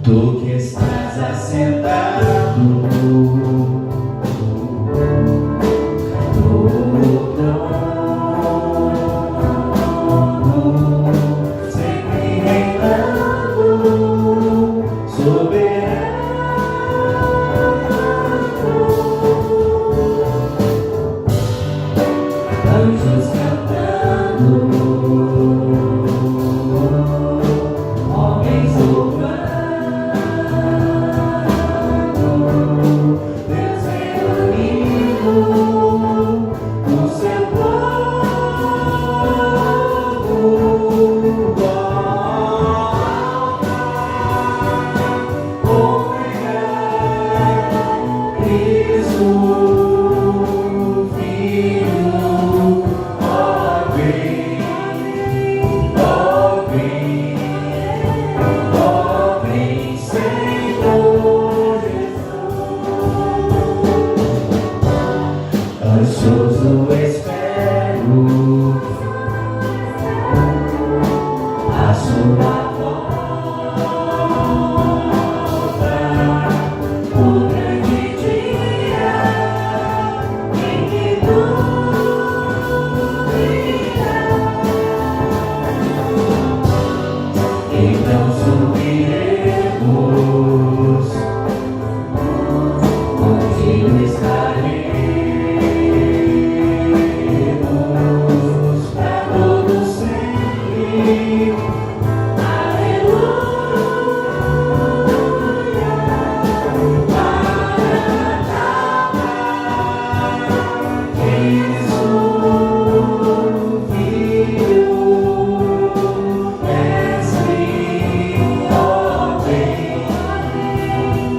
Tu que estás assentado no trono, sempre reinando, soberano. Anjos cantando, homens louvando, Deus reunido no seu povo. Congregar Cristo, Filho, ó vem, ó vem, ó vem, Senhor Jesus. Ansioso espero a sua volta, o grande dia em que tudo virá. Então subiremos, contigo estaremos pra todo sempre. Aleluia, Maranatha, Cristo, Filho, Mestre, ó vem,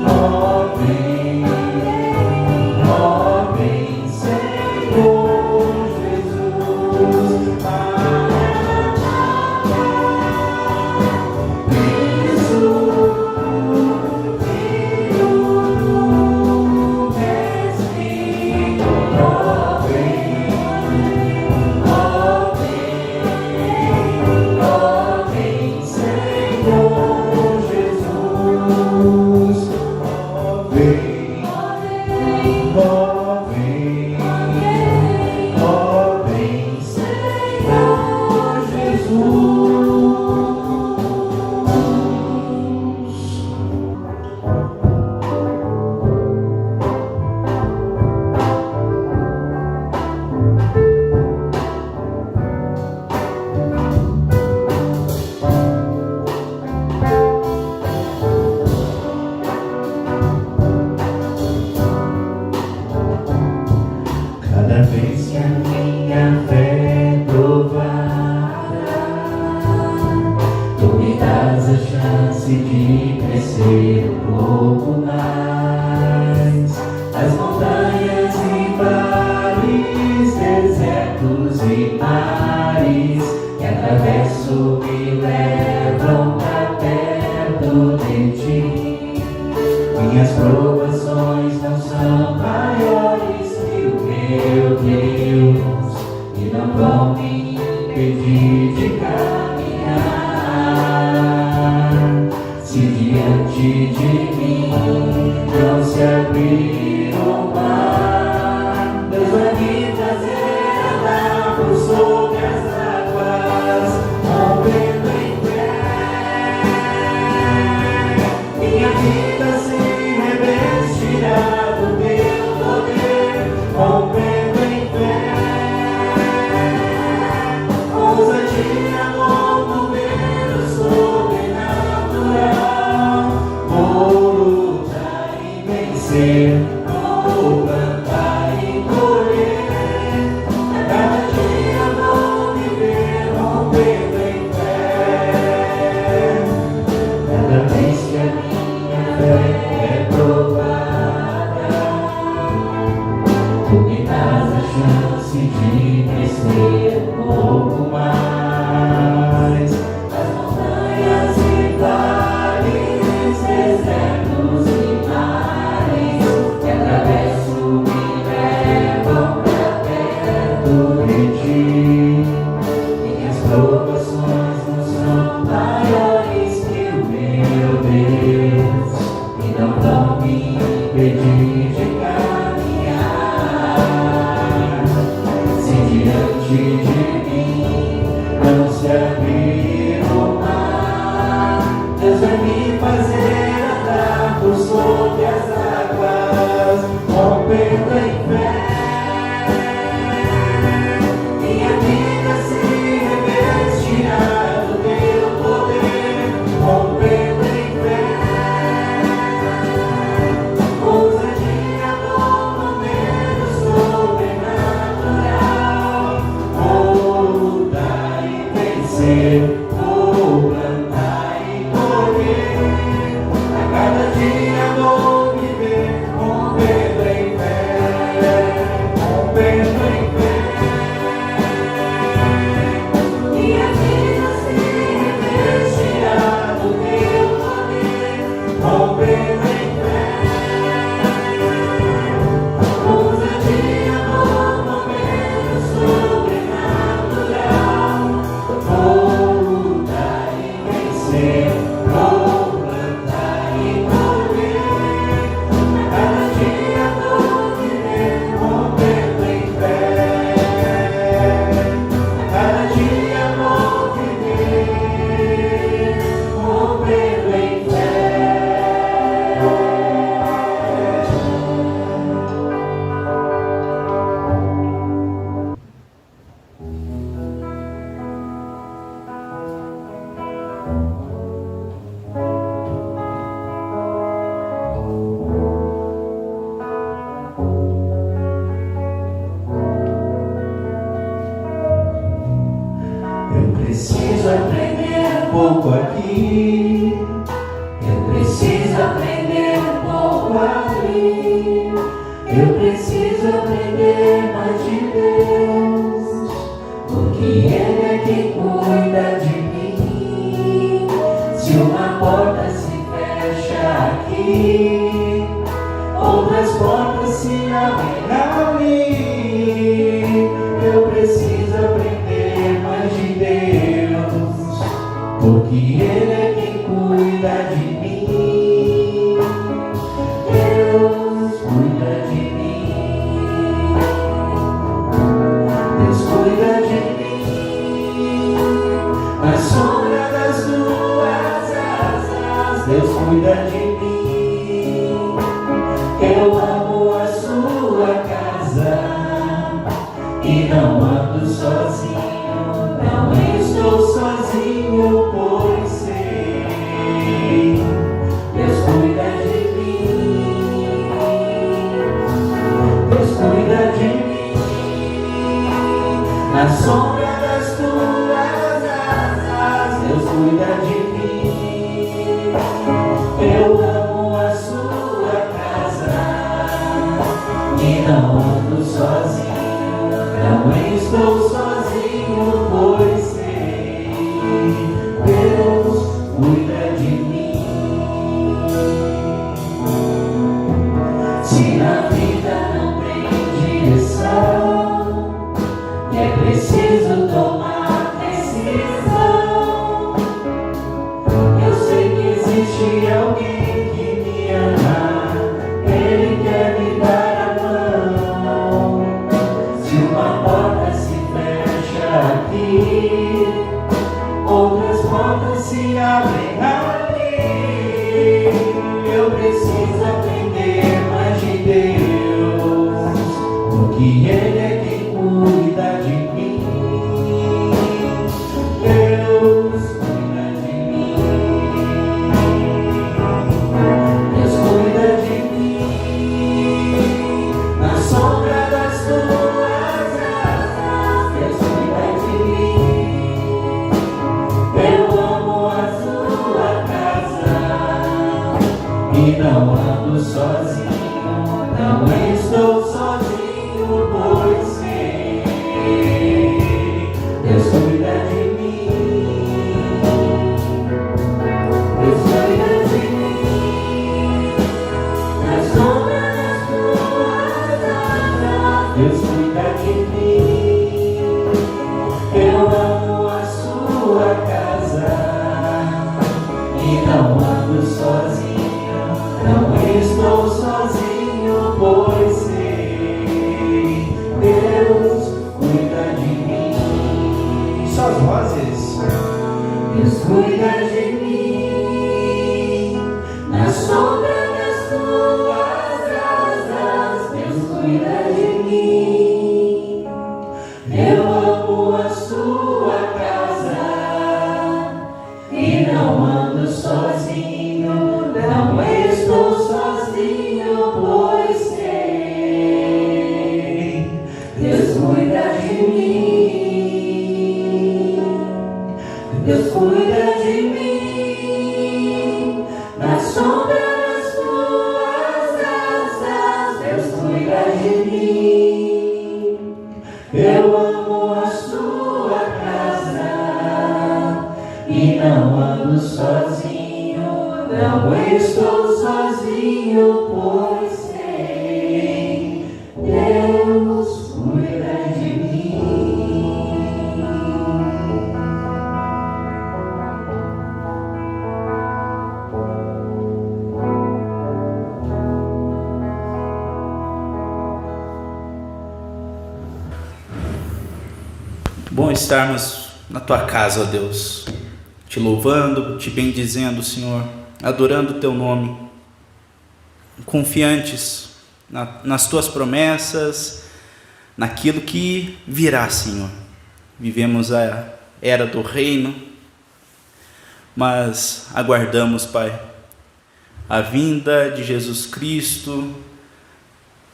ó vem, ó vem, Senhor Jesus. Maranatha, Cristo, Filho, Mestre, ó vem, ó vem, Senhor Jesus. Ó vem, ó vem, Senhor Jesus. Cada vez que a minha fé provará, tu me dás a chance de crescer um pouco mais. As montanhas e vales, desertos e mares que atravesso me levam pra perto de ti. Minhas provações não são maiores que o meu Deus, e não vão me impedir de caminhar. Se diante de mim não se abrir o mar, Deus vai me fazer andar por sobre as águas, rompendo em pé. Minha vida se revestirá do teu poder, rompendo em fé. Ousadia, amor, mover o sobrenatural. Vou lutar e vencer. diante de mim. Não se abrir o mar, Deus vai me fazer andar por sobre as águas, rompendo em fé. Minha vida se revestirá do teu poder, rompendo em fé. Ousadia, amor, momento sobrenatural. Vou lutar e vencer, vou plantar e colher. A cada dia vou viver, rompendo em fé, rompendo em fé. Minha vida se revestirá do teu poder, rompendo em fé. Ousadia, amor, momento sobrenatural. Vou lutar e vencer, vou plantar e colher. A cada dia vou viver, rompendo em fé. A cada dia vou viver, rompendo em fé. Eu preciso aprender um pouco aqui. Eu preciso aprender um pouco ali. Eu preciso aprender mais de Deus, porque Ele é quem cuida de mim. Se uma porta se fecha aqui, outras portas se abrem ali. Eu preciso aprender mais de Deus, porque Ele é quem cuida de mim. Deus cuida de mim. Deus cuida de mim. Na sombra das tuas asas, Deus cuida de mim. Eu amo a sua casa e não ando sozinho, não estou sozinho, pois sei, Deus cuida de mim, Deus cuida de mim. Na sombra das tuas asas, Deus cuida de mim. Eu amo a sua casa e não ando sozinho, não estou sozinho, pois sei, Deus cuida de mim. Se na vida não tem direção e é preciso tomar decisão, eu sei que existe alguém que me ama. Ele quer me dar a mão. Se uma porta se fecha aqui, outras portas se abrem ali. Eu preciso aprender mais de Deus, porque Ele é quem cuida de mim. Deus cuida de mim. Deus cuida de mim. Na sombra das tuas asas, Deus cuida de mim. suas vozes. Deus cuida de mim, na sombra das tuas asas. Deus cuida de mim, eu amo a sua casa e não ando sozinho, não estou sozinho, pois sei, Deus cuida de mim. Deus cuida de mim, na sombra das tuas asas. Deus cuida de mim, eu amo a sua casa e não ando sozinho, não estou sozinho, pois sei, Deus cuida de mim. Bom estarmos na tua casa, ó Deus, te louvando, te bendizendo, Senhor, adorando o teu nome, confiantes nas tuas promessas, naquilo que virá, Senhor. Vivemos a era do reino, mas aguardamos, Pai, a vinda de Jesus Cristo,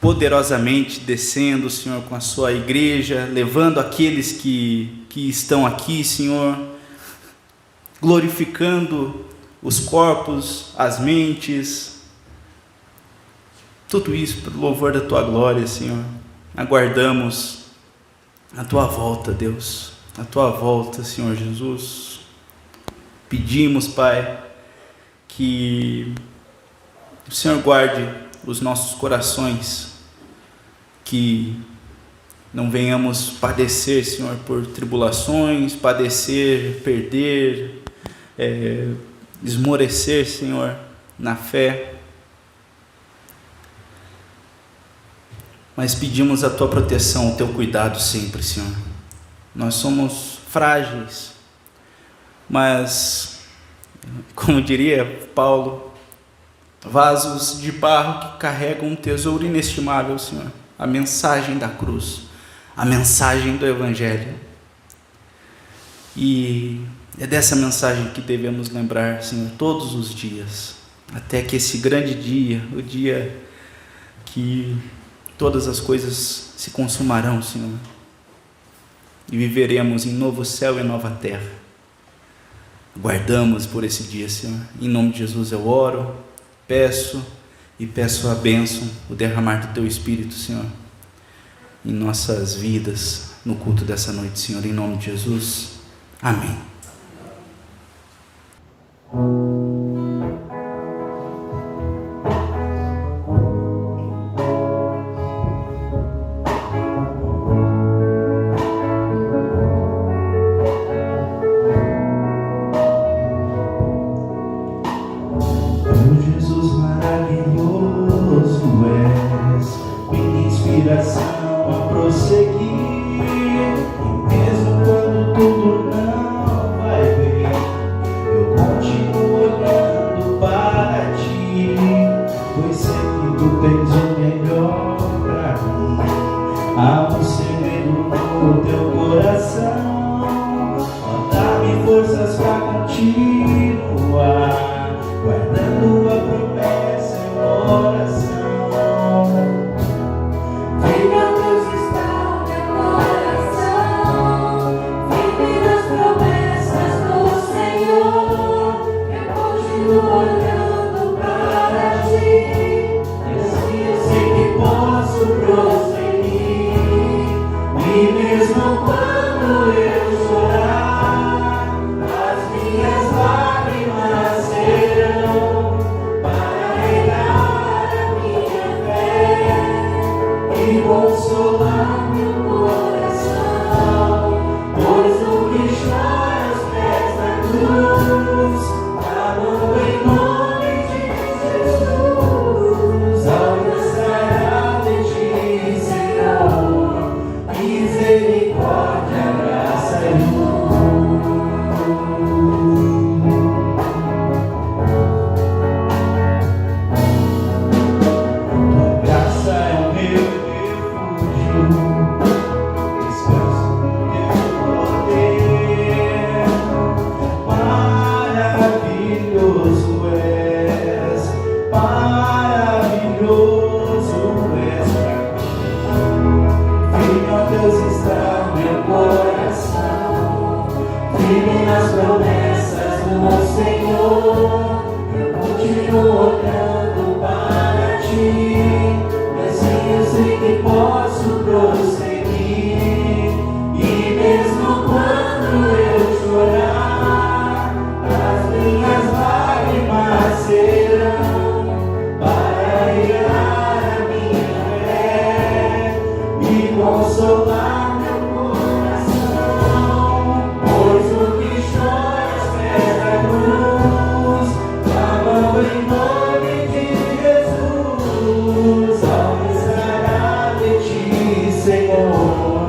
poderosamente descendo, Senhor, com a sua igreja, levando aqueles que estão aqui, Senhor, glorificando os corpos, as mentes, tudo isso pelo louvor da tua glória, Senhor. Aguardamos a tua volta, Deus, a tua volta, Senhor Jesus. Pedimos, Pai, que o Senhor guarde os nossos corações, que não venhamos padecer, Senhor, por tribulações, padecer, perder, esmorecer, Senhor, na fé. Mas pedimos a tua proteção, o teu cuidado sempre, Senhor. Nós somos frágeis, mas, como diria Paulo, vasos de barro que carregam um tesouro inestimável, Senhor. A mensagem da cruz, a mensagem do Evangelho. E é dessa mensagem que devemos lembrar, Senhor, todos os dias, até que esse grande dia, o dia que todas as coisas se consumarão, Senhor, e viveremos em novo céu e nova terra. Aguardamos por esse dia, Senhor. Em nome de Jesus eu oro, peço a bênção, o derramar do teu Espírito, Senhor, em nossas vidas, no culto dessa noite, Senhor, em nome de Jesus. Amém. A prosseguir, e mesmo quando tudo não firme nas promessas do Senhor, eu continuo olhando para ti, e assim eu sei que posso prosseguir, e mesmo quando eu chorar, as minhas lágrimas serão para regar a minha fé e consolar meu coração, pois o que chora aos pés da cruz, clamando em nome de Jesus, alcançará de ti, Senhor,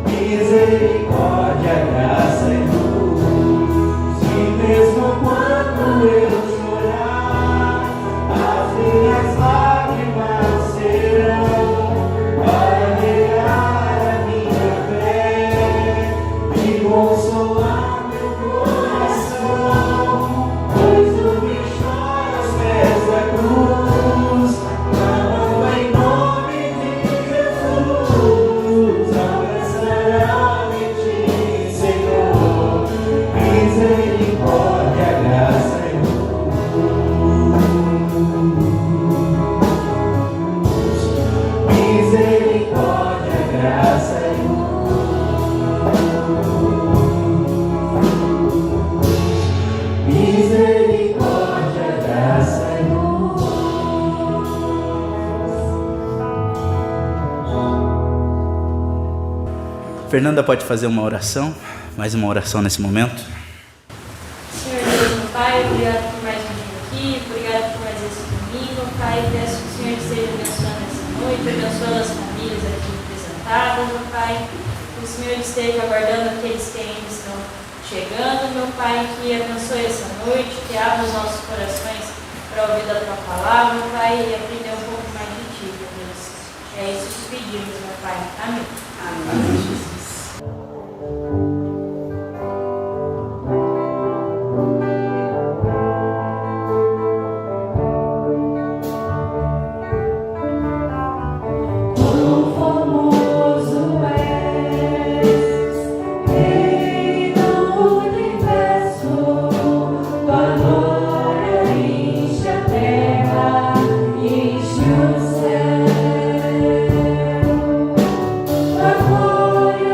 misericórdia, graça e luz. E mesmo quando eu chorar, as minhas lágrimas serão para regar a minha fé e consolar meu coração, pois o que chora aos pés da cruz, clamando em nome de Jesus, alcançará de ti, Senhor, misericórdia, graça e luz. Misericórdia, graça e luz. Misericórdia, graça e luz. Fernanda pode fazer uma oração, mais uma oração nesse momento. Senhor Deus, meu Pai, obrigado por mais um dia aqui, obrigado por mais esse domingo, Pai. Peço que o Senhor esteja abençoando essa noite, abençoando as famílias aqui representadas, meu Pai. Que o Senhor esteja aguardando aqueles que ainda estão chegando, meu Pai. Que abençoe essa noite, que abra os nossos corações para ouvir da Tua palavra, meu Pai, e aprender um pouco mais de Ti, meu Deus. É isso que pedimos, meu Pai. Amém. Amém, Jesus. Quão formoso és, Rei do universo, tua glória enche a terra, enche o céu. Tua glória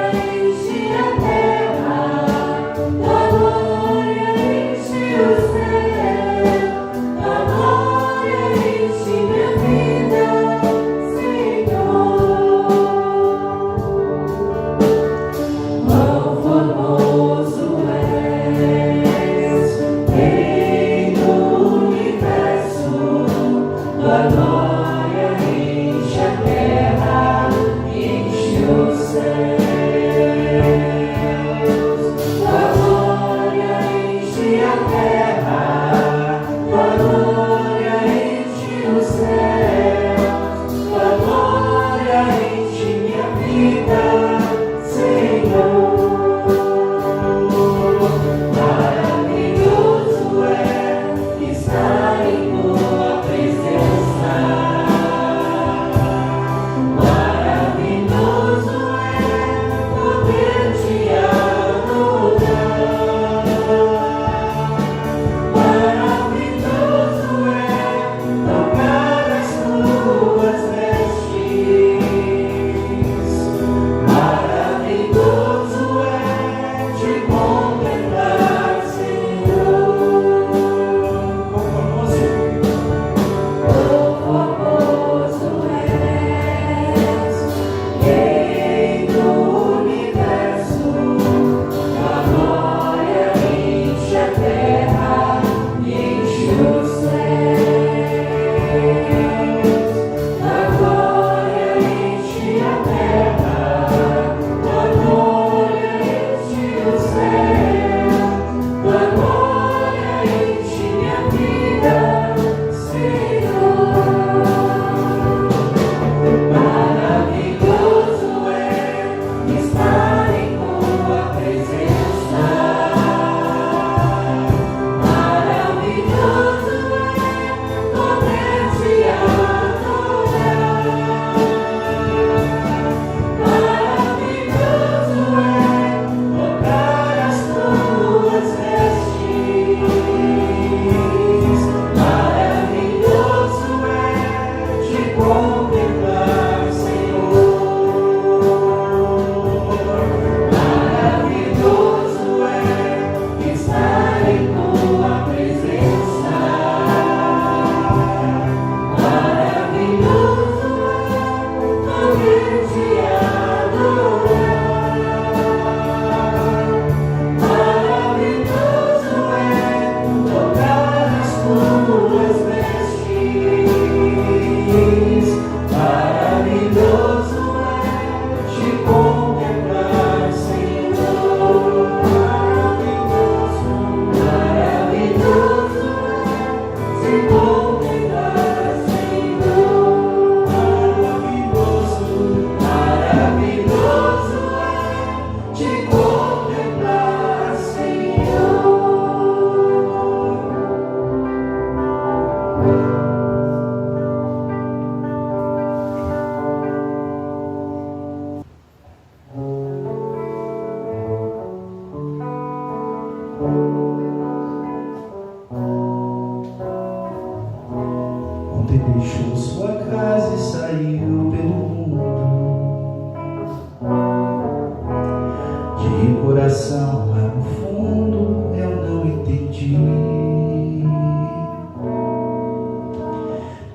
de coração lá no fundo eu não entendi.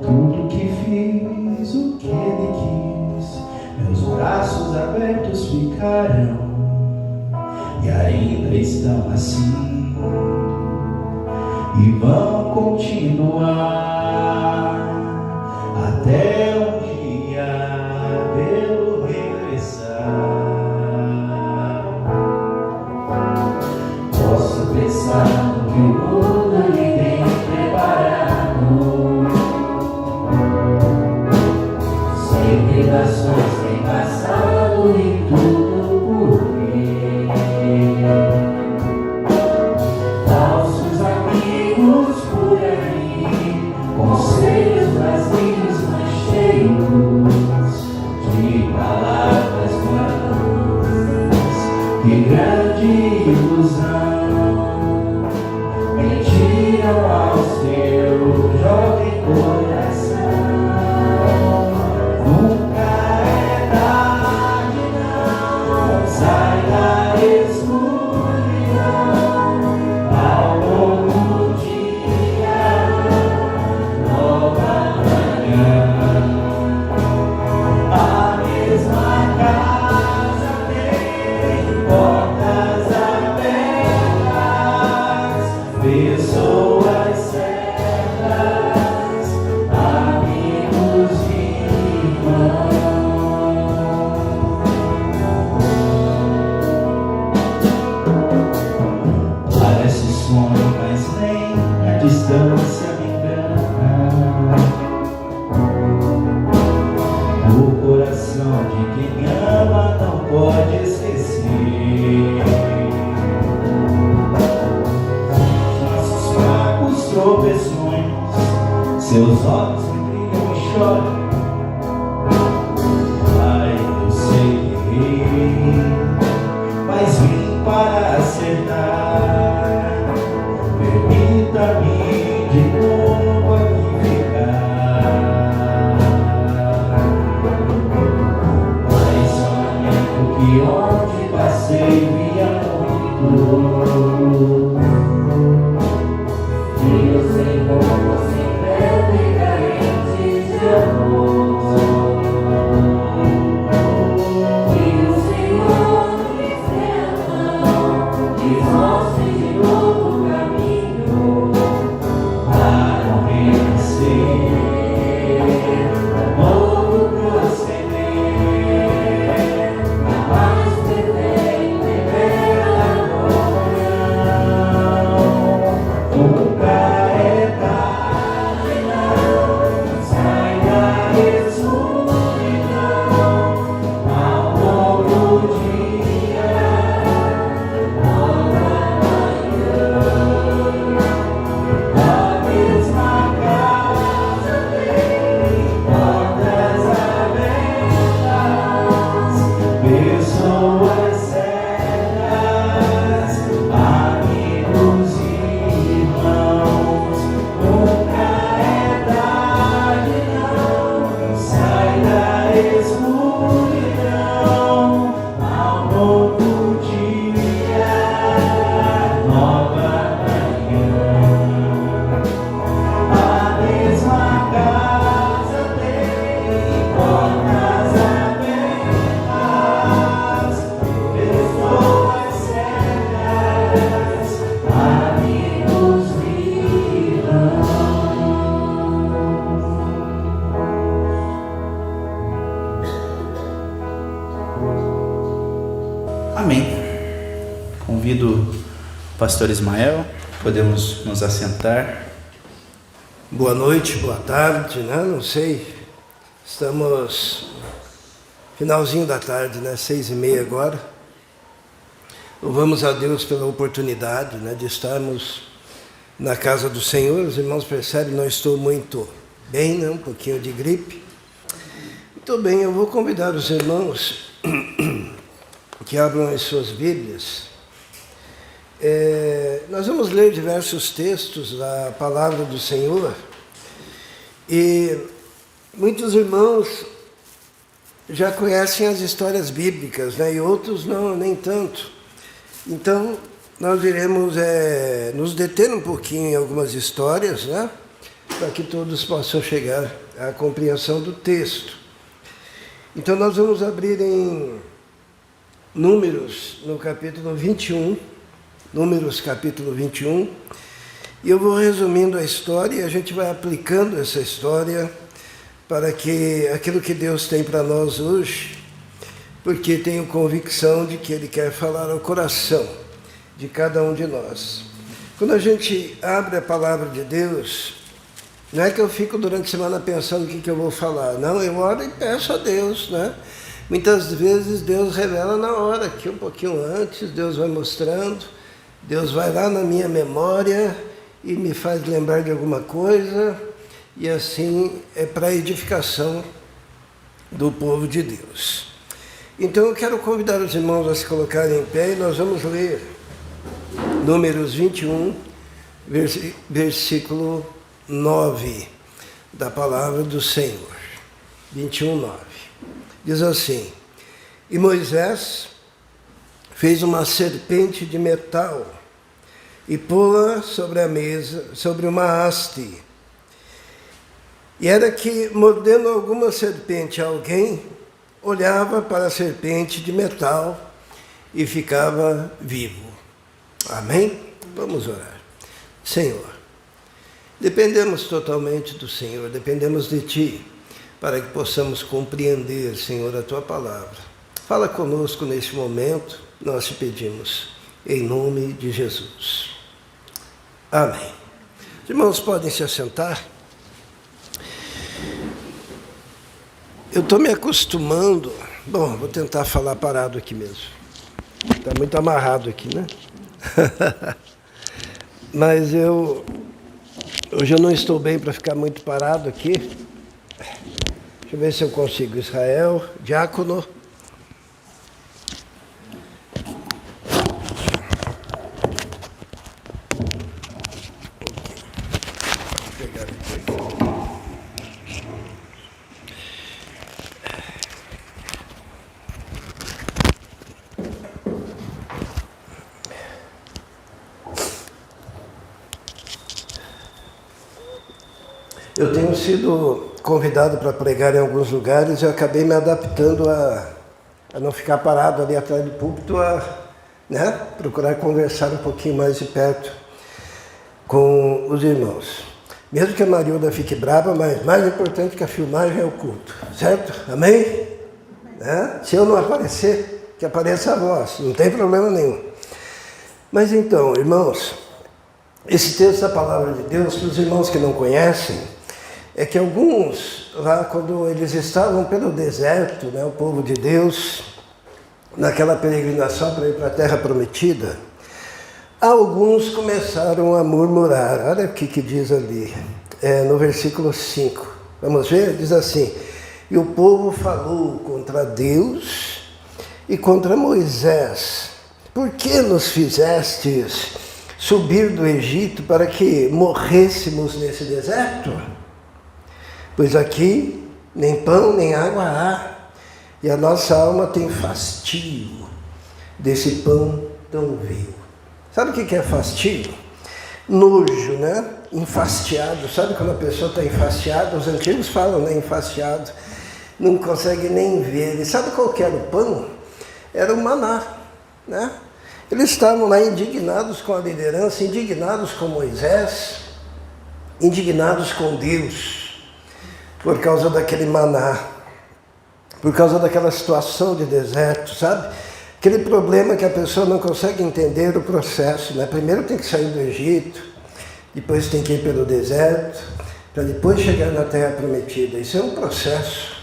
Tudo que fiz, o que ele quis, meus braços abertos ficarão e ainda estão assim e vão continuar até um dia vê-lo regressar. Posso pensar no que o mundo lhe tem preparado, sem privações, sem passado e tudo por vir. Falsos amigos por aí, conselhos vazios, mas cheios de palavras vãs. Que grande ilusão mentiram ao seu jovem coração. Nunca é tarde, não sai da escuridão. Ao longo dia, nova manhã. A mesma casa tem portas abertas, pessoas certas, amigos e irmãos. Parece sonho, mas nem a distância me engana. O coração de quem ama não pode esquecer. Nossos fracos tropeções, seus olhos que brilham e choram. Ai, eu sei que errei, mas vim para acertar. Permita-me de novo aqui ficar. Mais um momento que onde passei via muito. Filhos sem roupa, sem pele e carentes de amor. Que o Senhor me enfrentam, lhes mostre de novo o caminho para o renascer, novo proceder, na mais perfeita e bela comunhão. Nunca é tarde, não sai da escuridão. Ao novo dia, nova manhã. A mesma casa tem portas abertas, pessoas certas, amigos e irmãos. Nunca é tarde, não sai da escuridão. Ao novo dia, nova manhã. A mesma casa tem portas abertas, pessoas certas, amigos e irmãos. Amém. Convido o pastor Ismael, podemos nos assentar. Boa noite, boa tarde, né? Não sei, estamos finalzinho da tarde, né? 6h30 agora. Louvamos a Deus pela oportunidade, né, de estarmos na casa do Senhor. Os irmãos percebem, não estou muito bem, né? Um pouquinho de gripe. Muito bem, eu vou convidar os irmãos que abram as suas Bíblias. Nós vamos ler diversos textos da Palavra do Senhor e muitos irmãos já conhecem as histórias bíblicas, né? E outros não, nem tanto. Então, nós iremos nos deter um pouquinho em algumas histórias, né? Para que todos possam chegar à compreensão do texto. Então, nós vamos abrir em Números, no capítulo 21, Números capítulo 21, e eu vou resumindo a história e a gente vai aplicando essa história para que aquilo que Deus tem para nós hoje, porque tenho convicção de que Ele quer falar ao coração de cada um de nós. Quando a gente abre a palavra de Deus, não é que eu fico durante a semana pensando o que eu vou falar, não, eu oro e peço a Deus, né? Muitas vezes Deus revela na hora, aqui um pouquinho antes, Deus vai mostrando, Deus vai lá na minha memória e me faz lembrar de alguma coisa, e assim é para a edificação do povo de Deus. Então eu quero convidar os irmãos a se colocarem em pé e nós vamos ler Números 21, versículo 9 da palavra do Senhor. 21, 9. Diz assim: E Moisés fez uma serpente de metal e pô-la sobre a mesa, sobre uma haste. E era que, mordendo alguma serpente alguém, olhava para a serpente de metal e ficava vivo. Amém? Vamos orar. Senhor, dependemos totalmente do Senhor, dependemos de Ti, para que possamos compreender, Senhor, a Tua palavra. Fala conosco neste momento, nós te pedimos, em nome de Jesus. Amém. Os irmãos podem se assentar. Eu estou me acostumando. Bom, vou tentar falar parado aqui mesmo. Está muito amarrado aqui, né? Mas hoje eu não estou bem para ficar muito parado aqui. Deixa eu ver se eu consigo. Israel, diácono. Eu tenho sido convidado para pregar em alguns lugares e eu acabei me adaptando a não ficar parado ali atrás do púlpito, procurar conversar um pouquinho mais de perto com os irmãos. Mesmo que a Marilda fique brava, mas mais importante que a filmagem é o culto, certo? Amém? Se eu não aparecer, que apareça a voz, não tem problema nenhum. Mas então, irmãos, esse texto da palavra de Deus, para os irmãos que não conhecem, é que alguns, lá quando eles estavam pelo deserto, o povo de Deus, naquela peregrinação para ir para a terra prometida, alguns começaram a murmurar. Olha o que diz ali, no versículo 5. Vamos ver? Diz assim: E o povo falou contra Deus e contra Moisés: Por que nos fizestes subir do Egito para que morrêssemos nesse deserto? Pois aqui nem pão nem água há, e a nossa alma tem fastio desse pão tão vil. Sabe o que é fastio? Nojo, Enfastiado. Sabe quando a pessoa está enfastiada? Os antigos falam, enfastiado. Não consegue nem ver. E sabe qual que era o pão? Era o maná, Eles estavam lá indignados com a liderança, indignados com Moisés, indignados com Deus, por causa daquele maná, por causa daquela situação de deserto, sabe? Aquele problema que a pessoa não consegue entender o processo, Primeiro tem que sair do Egito, depois tem que ir pelo deserto, para depois chegar na terra prometida. Isso é um processo.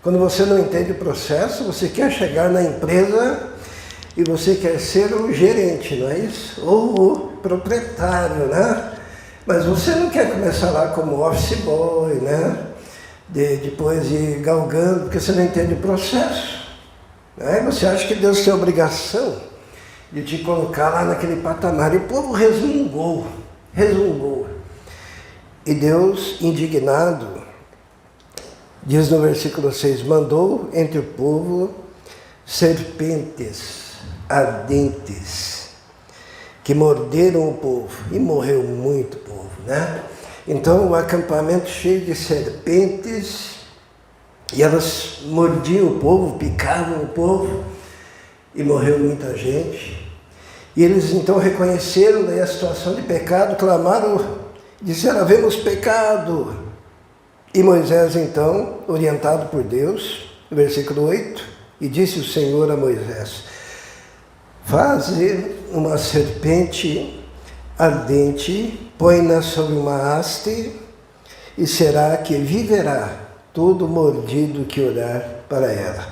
Quando você não entende o processo, você quer chegar na empresa e você quer ser o gerente, não é isso? Ou o proprietário, Mas você não quer começar lá como office boy, depois ir galgando, porque você não entende o processo. Você acha que Deus tem a obrigação de te colocar lá naquele patamar. E o povo resmungou. E Deus, indignado, diz no versículo 6, mandou entre o povo serpentes ardentes que morderam o povo, e morreu muito povo, né? Então o acampamento cheio de serpentes, e elas mordiam o povo, picavam o povo, e morreu muita gente. E eles então reconheceram daí a situação de pecado, clamaram, disseram: havemos pecado. E Moisés então, orientado por Deus, versículo 8, e disse o Senhor a Moisés: faze uma serpente ardente, põe-na sobre uma haste, e será que viverá todo mordido que olhar para ela.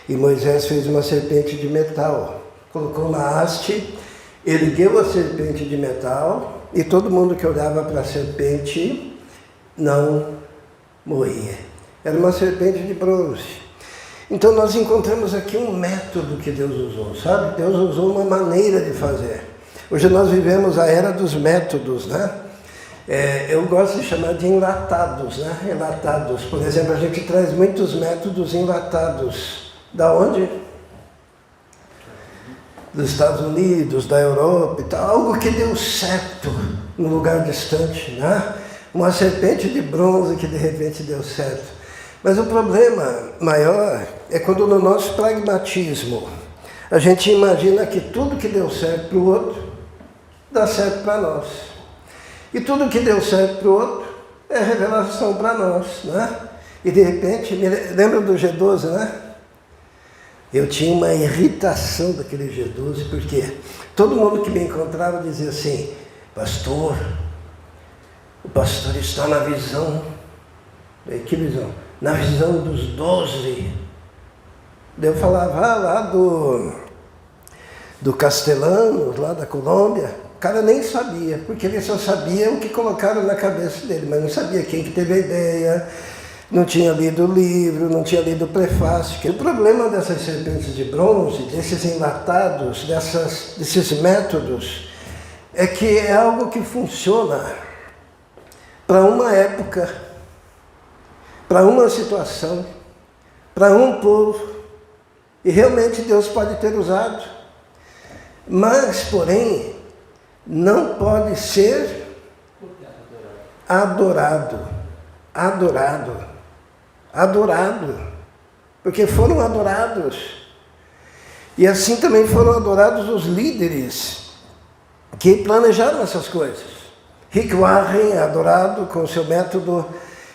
E Moisés fez uma serpente de metal, colocou na haste, ergueu a serpente de metal, e todo mundo que olhava para a serpente não morria. Era uma serpente de bronze. Então nós encontramos aqui um método que Deus usou, sabe? Deus usou uma maneira de fazer. Hoje nós vivemos a era dos métodos, né? Eu gosto de chamar de enlatados, né? Enlatados. Por exemplo, a gente traz muitos métodos enlatados. Da onde? Dos Estados Unidos, da Europa e tal. Algo que deu certo num lugar distante, né? Uma serpente de bronze que de repente deu certo. Mas o problema maior é quando no nosso pragmatismo a gente imagina que tudo que deu certo para o outro dá certo para nós. E tudo que deu certo para o outro é revelação para nós, né? E de repente, lembra do G12, né? Eu tinha uma irritação daquele G12, porque todo mundo que me encontrava dizia assim: pastor, o pastor está na visão. Que visão? Na visão dos 12. Eu falava lá do Castelano, lá da Colômbia. O cara nem sabia, porque ele só sabia o que colocaram na cabeça dele, mas não sabia quem que teve a ideia, não tinha lido o livro, não tinha lido o prefácio. O problema dessas serpentes de bronze, desses enlatados, desses métodos, é que é algo que funciona para uma época, para uma situação, para um povo, e realmente Deus pode ter usado, mas, porém, não pode ser adorado, porque foram adorados, e assim também foram adorados os líderes que planejaram essas coisas. Rick Warren é adorado com o seu método,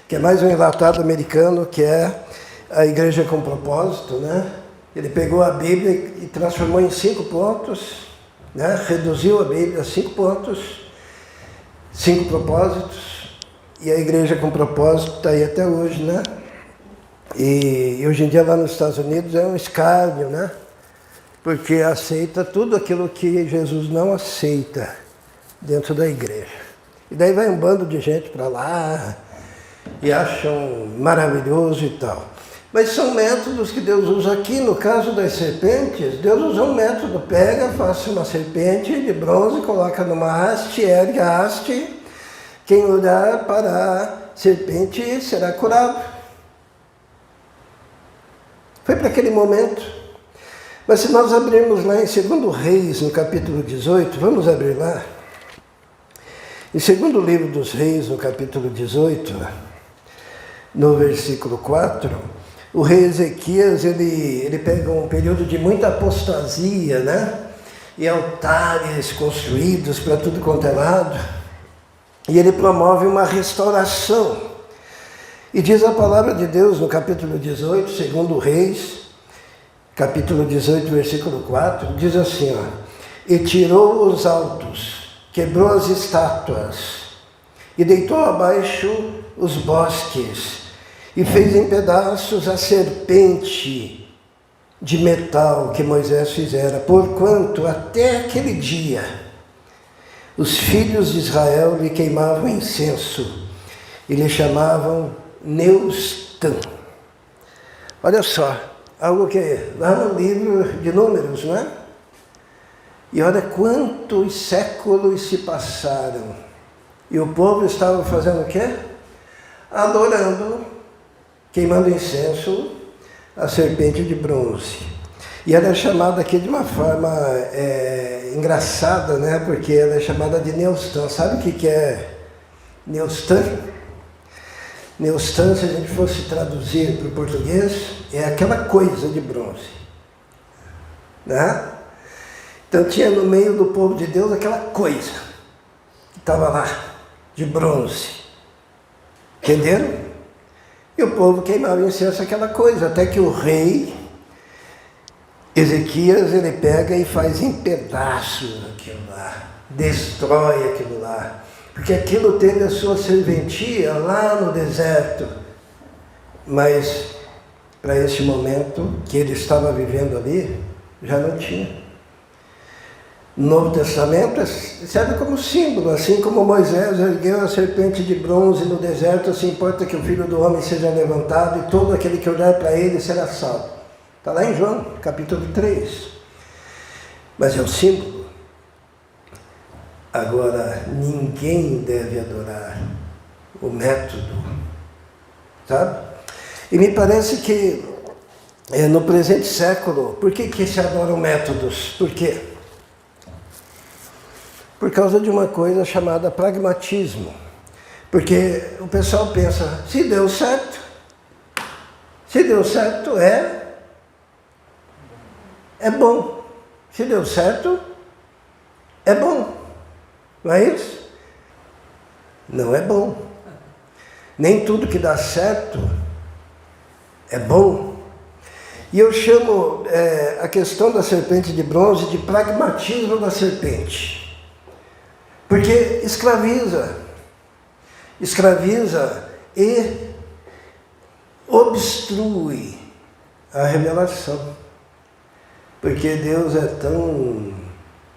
que é mais um enlatado americano, que é a Igreja com Propósito, né? Ele pegou a Bíblia e transformou em 5 pontos, né? Reduziu a Bíblia a 5 pontos, 5 propósitos, e a Igreja com Propósito está aí até hoje, né? E hoje em dia lá nos Estados Unidos é um escárnio, né? Porque aceita tudo aquilo que Jesus não aceita dentro da igreja. E daí vai um bando de gente para lá e acham maravilhoso e tal. Mas são métodos que Deus usa aqui. No caso das serpentes, Deus usa um método. Pega, faz uma serpente de bronze, coloca numa haste, ergue a haste. Quem olhar para a serpente será curado. Foi para aquele momento. Mas se nós abrirmos lá em 2 Reis, no capítulo 18, vamos abrir lá. Em 2º livro dos Reis, no capítulo 18, no versículo 4, o rei Ezequias, ele pega um período de muita apostasia, né? E altares construídos para tudo quanto é lado. E ele promove uma restauração. E diz a palavra de Deus no capítulo 18, 2 Reis, capítulo 18, versículo 4, diz assim, ó: e tirou os altos, quebrou as estátuas, e deitou abaixo os bosques, e fez em pedaços a serpente de metal que Moisés fizera, porquanto até aquele dia os filhos de Israel lhe queimavam incenso, e lhe chamavam Neustã. Olha só, algo que lá no livro de Números, não é? E olha quantos séculos se passaram. E o povo estava fazendo o quê? Adorando, queimando incenso, a serpente de bronze. E ela é chamada aqui de uma forma engraçada, né? Porque ela é chamada de Neustã. Sabe o que é Neustã? Neustã, se a gente fosse traduzir para o português, é aquela coisa de bronze. Né? Então tinha no meio do povo de Deus aquela coisa que estava lá, de bronze. Entenderam? E o povo queimava incenso aquela coisa, até que o rei Ezequias, ele pega e faz em pedaços aquilo lá, destrói aquilo lá. Porque aquilo teve a sua serventia lá no deserto. Mas para esse momento que ele estava vivendo ali, já não tinha. No Novo Testamento serve como símbolo, assim como Moisés ergueu a serpente de bronze no deserto, assim importa que o Filho do Homem seja levantado e todo aquele que olhar para ele será salvo. Está lá em João, capítulo 3. Mas é o símbolo. Agora, ninguém deve adorar o método, sabe? E me parece que no presente século, por que se adoram métodos? Por quê? Por causa de uma coisa chamada pragmatismo. Porque o pessoal pensa, se deu certo é bom. Se deu certo, é bom. Não é isso? Não é bom. Nem tudo que dá certo é bom. E eu chamo a questão da serpente de bronze de pragmatismo da serpente. Porque escraviza e obstrui a revelação. Porque Deus é tão...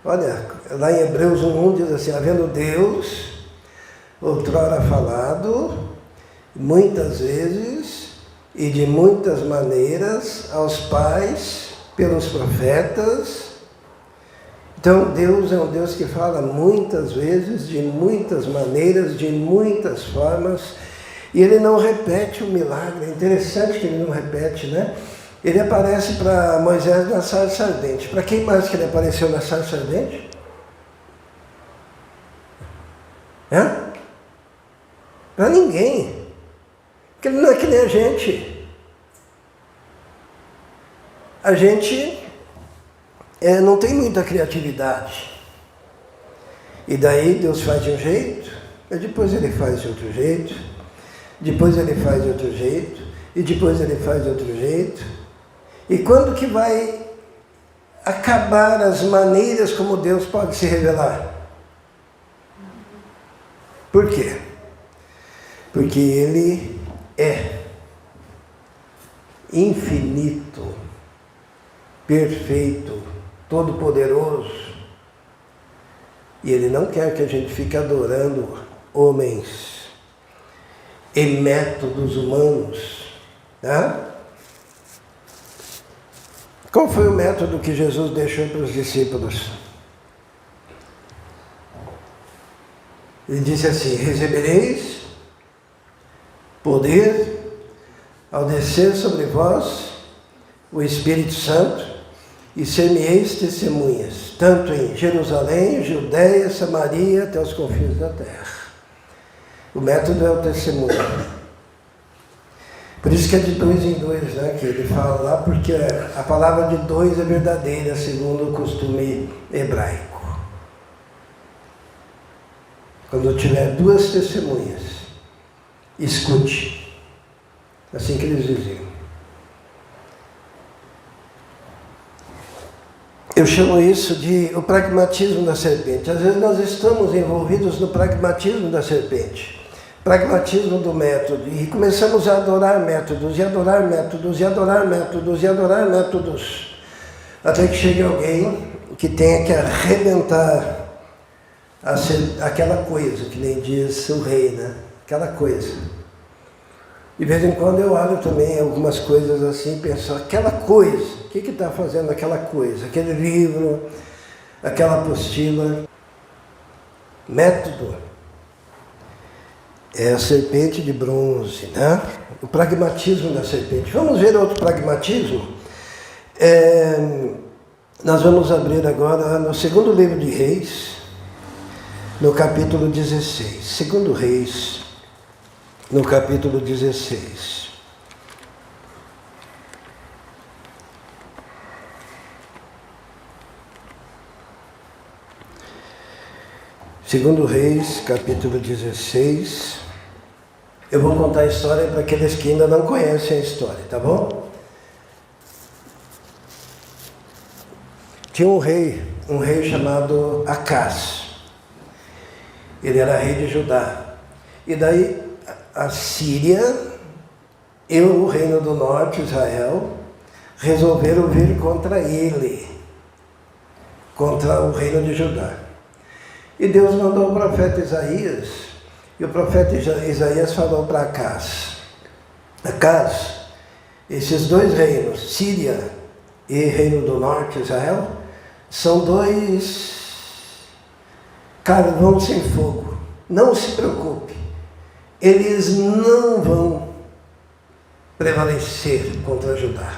Olha, lá em Hebreus 1:1 diz assim, havendo Deus, outrora falado, muitas vezes e de muitas maneiras aos pais, pelos profetas. Então Deus é um Deus que fala muitas vezes, de muitas maneiras, de muitas formas, e Ele não repete o milagre. É interessante que Ele não repete, né? Ele aparece para Moisés na sarça ardente. Para quem mais que ele apareceu na sarça ardente? Para ninguém. Porque ele não é que nem a gente. A gente não tem muita criatividade. E daí Deus faz de um jeito, e depois Ele faz de outro jeito, depois Ele faz de outro jeito, e depois Ele faz de outro jeito. E quando que vai acabar as maneiras como Deus pode se revelar? Por quê? Porque Ele é infinito, perfeito, todo-poderoso. E Ele não quer que a gente fique adorando homens e métodos humanos. Tá? Qual foi o método que Jesus deixou para os discípulos? Ele disse assim, recebereis poder ao descer sobre vós o Espírito Santo e ser-me-eis testemunhas, tanto em Jerusalém, Judeia, Samaria, até os confins da terra. O método é o testemunho. Por isso que é de 2 em 2, né, que ele fala lá, porque a palavra de 2 é verdadeira, segundo o costume hebraico. Quando tiver 2 testemunhas, escute. Assim que eles diziam. Eu chamo isso de o pragmatismo da serpente. Às vezes nós estamos envolvidos no pragmatismo da serpente. Pragmatismo do método, e começamos a adorar métodos, e adorar métodos, e adorar métodos, e adorar métodos, até que chegue alguém que tenha que arrebentar aquela coisa, que nem diz o rei, né? Aquela coisa. De vez em quando eu olho também algumas coisas assim, e penso, aquela coisa, o que está fazendo aquela coisa? Aquele livro, aquela apostila, método. É a serpente de bronze, né? O pragmatismo da serpente. Vamos ver outro pragmatismo? Nós vamos abrir agora no segundo livro de Reis, no capítulo 16. Segundo Reis, no capítulo 16. Segundo Reis, capítulo 16. Eu vou contar a história para aqueles que ainda não conhecem a história, tá bom? Tinha um rei chamado Acaz. Ele era rei de Judá. E daí a Síria e o reino do norte, Israel, resolveram vir contra ele, contra o reino de Judá. E Deus mandou o profeta Isaías, e o profeta Isaías falou para Acaz: Acaz, esses dois reinos, Síria e reino do norte, Israel, são dois carvão sem fogo. Não se preocupe, eles não vão prevalecer contra Judá.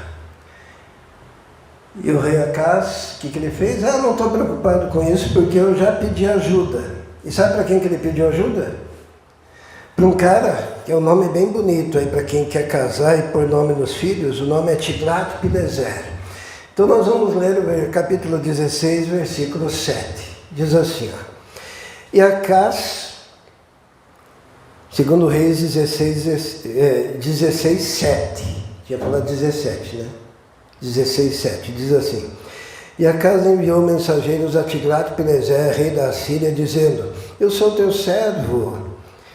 E o rei Acaz, o que ele fez? Não estou preocupado com isso, porque eu já pedi ajuda. E sabe para quem que ele pediu ajuda? Para um cara, que é um nome bem bonito aí para quem quer casar e pôr nome nos filhos, o nome é Tiglat-Pileser. Então nós vamos ler o capítulo 16, versículo 7. Diz assim, ó: E Acaz, segundo Reis 16, 7. Tinha falado 17, né? 16, 7. Diz assim: E Acaz enviou mensageiros a Tiglat-Pileser, rei da Síria, dizendo: Eu sou teu servo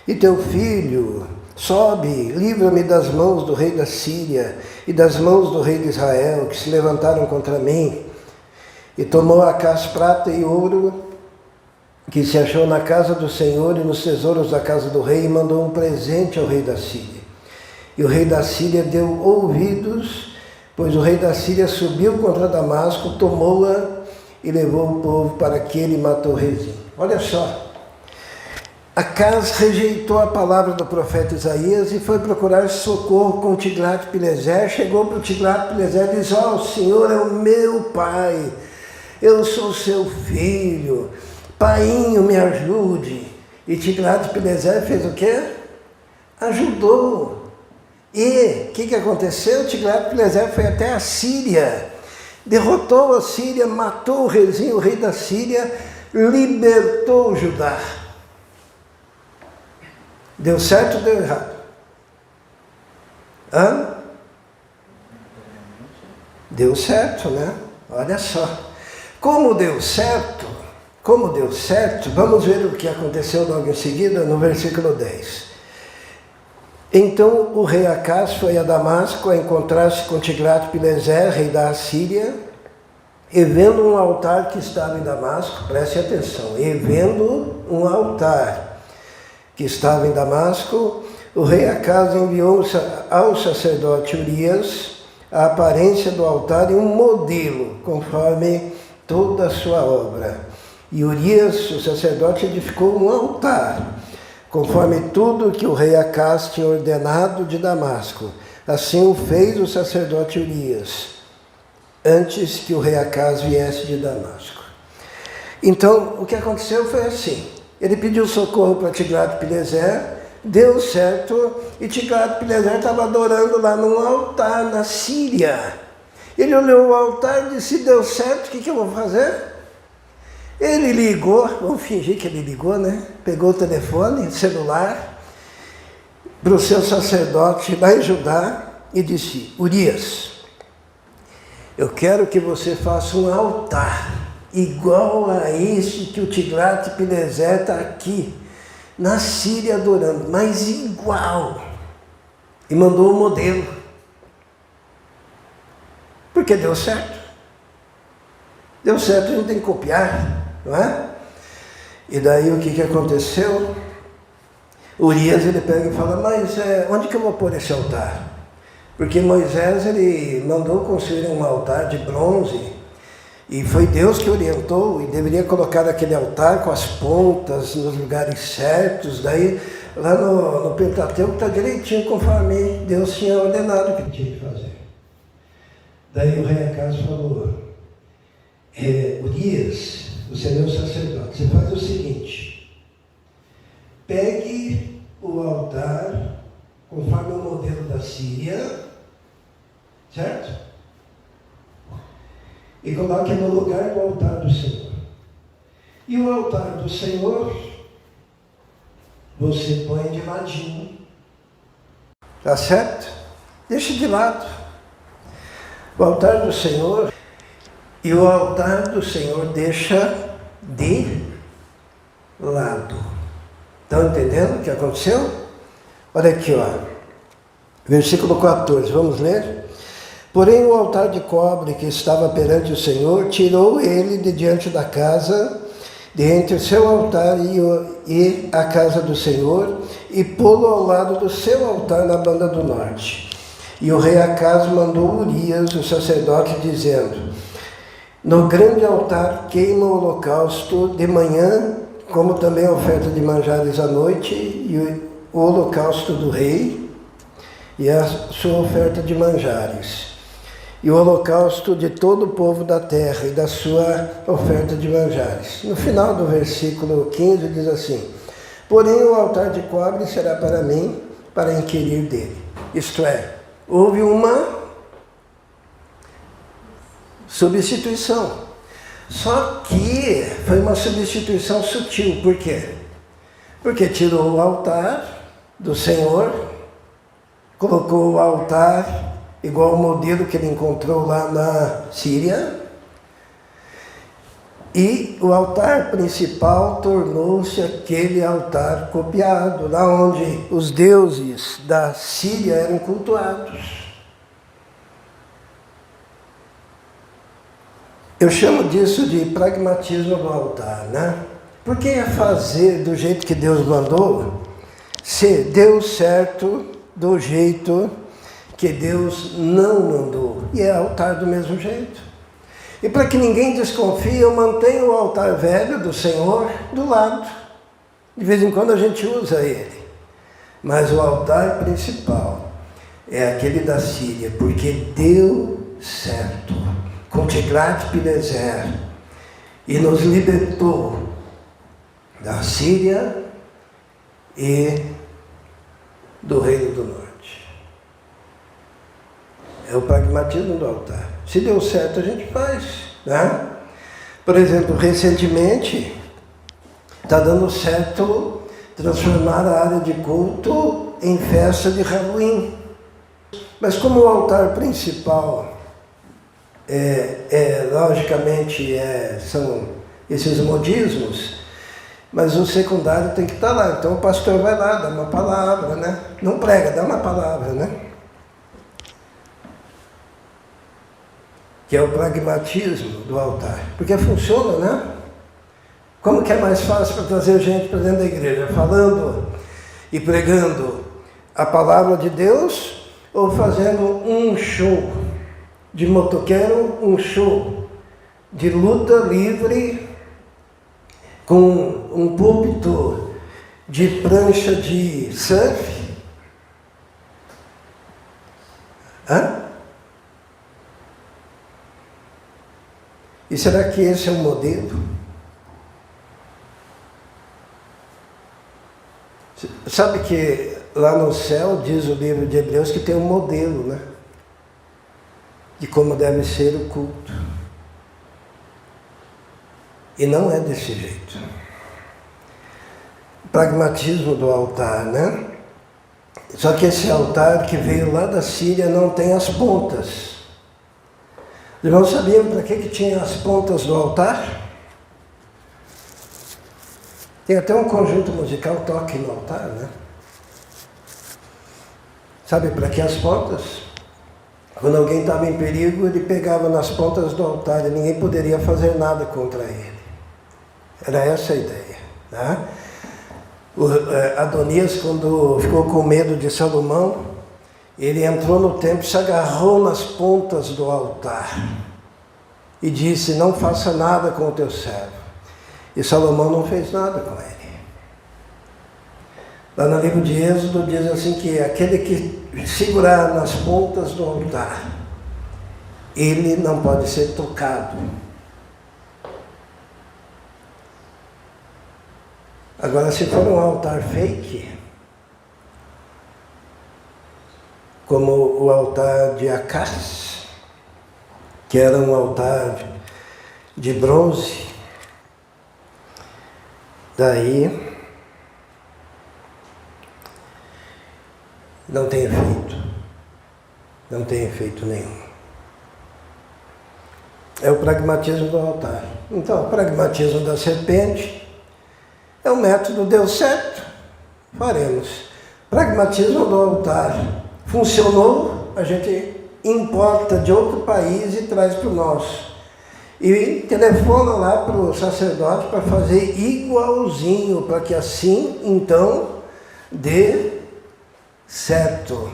e teu filho. Sobe, livra-me das mãos do rei da Síria e das mãos do rei de Israel, que se levantaram contra mim. E tomou Acaz prata e ouro, que se achou na casa do Senhor e nos tesouros da casa do rei, e mandou um presente ao rei da Síria. E o rei da Síria deu ouvidos, pois o rei da Síria subiu contra Damasco, tomou-a e levou o povo para que ele matou Rezim. Olha só. Acaz rejeitou a palavra do profeta Isaías e foi procurar socorro com Tiglat-Pileser. Chegou para o Tiglat-Pileser e disse: o Senhor é o meu pai, eu sou seu filho, painho, me ajude. E Tiglat-Pileser fez o quê? Ajudou. E o que aconteceu? Tiglat-Pileser foi até a Síria, derrotou a Síria, matou o Rezim, o rei da Síria, libertou Judá. Deu certo ou deu errado? Deu certo, né? Olha só. Como deu certo, vamos ver o que aconteceu logo em seguida no versículo 10. Então o rei Acaz foi a Damasco a encontrar-se com Tiglat-Pileser, rei da Assíria, e vendo um altar que estava em Damasco, preste atenção, e vendo um altar que estava em Damasco, o rei Acaz enviou ao sacerdote Urias a aparência do altar e um modelo, conforme toda a sua obra. E Urias, o sacerdote, edificou um altar, conforme tudo que o rei Acaz tinha ordenado de Damasco. Assim o fez o sacerdote Urias, antes que o rei Acaz viesse de Damasco. Então, o que aconteceu foi assim: ele pediu socorro para Tiglat-Pileser, deu certo, e Tiglat-Pileser estava adorando lá num altar na Síria. Ele olhou o altar e disse: deu certo, o que eu vou fazer? Ele ligou, vamos fingir que ele ligou, né? Pegou o telefone, celular, para o seu sacerdote lá em Judá e disse: Urias, eu quero que você faça um altar igual a este que o Tiglat-Pileser está aqui na Síria adorando, mas igual. E mandou um modelo. Porque deu certo. Deu certo, a gente tem que copiar, não é? E daí o que aconteceu? Urias, ele pega e fala: mas onde que eu vou pôr esse altar? Porque Moisés, ele mandou construir um altar de bronze, e foi Deus que orientou, e deveria colocar aquele altar com as pontas nos lugares certos. Daí, lá no Pentateuco está direitinho conforme Deus tinha ordenado que tinha que fazer. Daí o rei Acas falou, Urias, você é meu sacerdote, você faz o seguinte, pegue o altar conforme o modelo da Síria, certo? E coloque no lugar do altar do Senhor. E o altar do Senhor, você põe de ladinho. Tá certo? Deixa de lado. O altar do Senhor, e o altar do Senhor deixa de lado. Estão entendendo o que aconteceu? Olha aqui, ó. Versículo 14, vamos ler? Porém o altar de cobre que estava perante o Senhor, tirou ele de diante da casa, de entre o seu altar e a casa do Senhor, e pô-lo ao lado do seu altar na banda do norte. E o rei Acas mandou Urias, o sacerdote, dizendo, no grande altar queima o holocausto de manhã, como também a oferta de manjares à noite, e o holocausto do rei, e a sua oferta de manjares, e o holocausto de todo o povo da terra, e da sua oferta de manjares. No final do versículo 15 diz assim, porém o altar de cobre será para mim, para inquirir dele. Isto é, houve uma substituição. Só que foi uma substituição sutil. Por quê? Porque tirou o altar do Senhor, colocou o altar igual ao modelo que ele encontrou lá na Síria, e o altar principal tornou-se aquele altar copiado, lá onde os deuses da Síria eram cultuados. Eu chamo disso de pragmatismo do altar, né? Porque é fazer do jeito que Deus mandou, se deu certo do jeito que Deus não mandou. E é altar do mesmo jeito. E para que ninguém desconfie, eu mantenho o altar velho do Senhor do lado. De vez em quando a gente usa ele. Mas o altar principal é aquele da Síria, porque deu certo com Tiglat-Pileser e nos libertou da Síria e do Reino do Norte. É o pragmatismo do altar. Se deu certo, a gente faz, né? Por exemplo, recentemente está dando certo transformar a área de culto em festa de Halloween. Mas como o altar principal logicamente são esses modismos, mas o secundário tem que estar lá. Então o pastor vai lá, dá uma palavra, né? Não prega, dá uma palavra, né? Que é o pragmatismo do altar. Porque funciona, né? Como que é mais fácil para trazer gente para dentro da igreja? Falando e pregando a palavra de Deus ou fazendo um show de motoqueiro, um show de luta livre com um púlpito de prancha de surf? Hã? E será que esse é o modelo? Sabe que lá no céu, diz o livro de Hebreus, que tem um modelo, né? De como deve ser o culto. E não é desse jeito. O pragmatismo do altar, né? Só que esse altar que veio lá da Síria não tem as pontas. Os irmãos sabiam para que tinha as pontas do altar? Tem até um conjunto musical, Toque no Altar, né? Sabe para que as pontas? Quando alguém estava em perigo, ele pegava nas pontas do altar e ninguém poderia fazer nada contra ele. Era essa a ideia, né? Adonias, quando ficou com medo de Salomão, ele entrou no templo, se agarrou nas pontas do altar e disse, não faça nada com o teu servo. E Salomão não fez nada com ele. Lá no livro de Êxodo diz assim que aquele que segurar nas pontas do altar ele não pode ser tocado. Agora, se for um altar fake, como o altar de Acás, que era um altar de bronze, daí não tem efeito, não tem efeito nenhum. É o pragmatismo do altar. Então, o pragmatismo da serpente é um método, deu certo, faremos. Pragmatismo do altar funcionou, a gente importa de outro país e traz para o nosso. E telefona lá para o sacerdote para fazer igualzinho, para que assim, então, dê certo.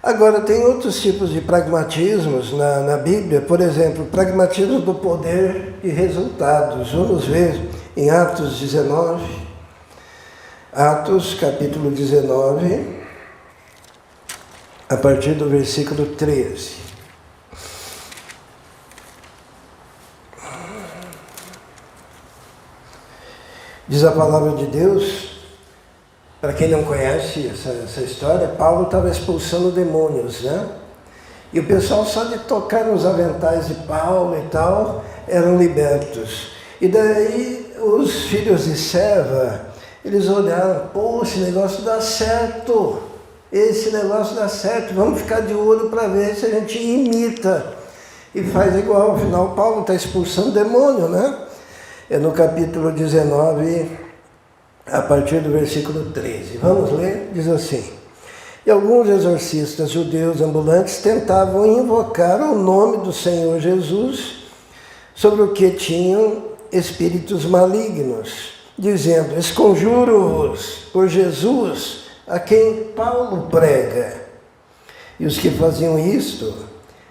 Agora, tem outros tipos de pragmatismos na Bíblia, por exemplo, pragmatismo do poder e resultados. Vamos ver em Atos 19, Atos capítulo 19, a partir do versículo 13. Diz a palavra de Deus, para quem não conhece essa história, Paulo estava expulsando demônios, né? E o pessoal só de tocar nos aventais de Paulo e tal, eram libertos. E daí os filhos de Seva, eles olharam, pô, esse negócio dá certo, vamos ficar de olho para ver se a gente imita e faz igual. Afinal, Paulo está expulsando demônio, né? É no capítulo 19, a partir do versículo 13. Vamos ler? Diz assim: E alguns exorcistas judeus ambulantes tentavam invocar o nome do Senhor Jesus sobre o que tinham espíritos malignos, dizendo: Esconjuro-vos por Jesus, a quem Paulo prega. E os que faziam isto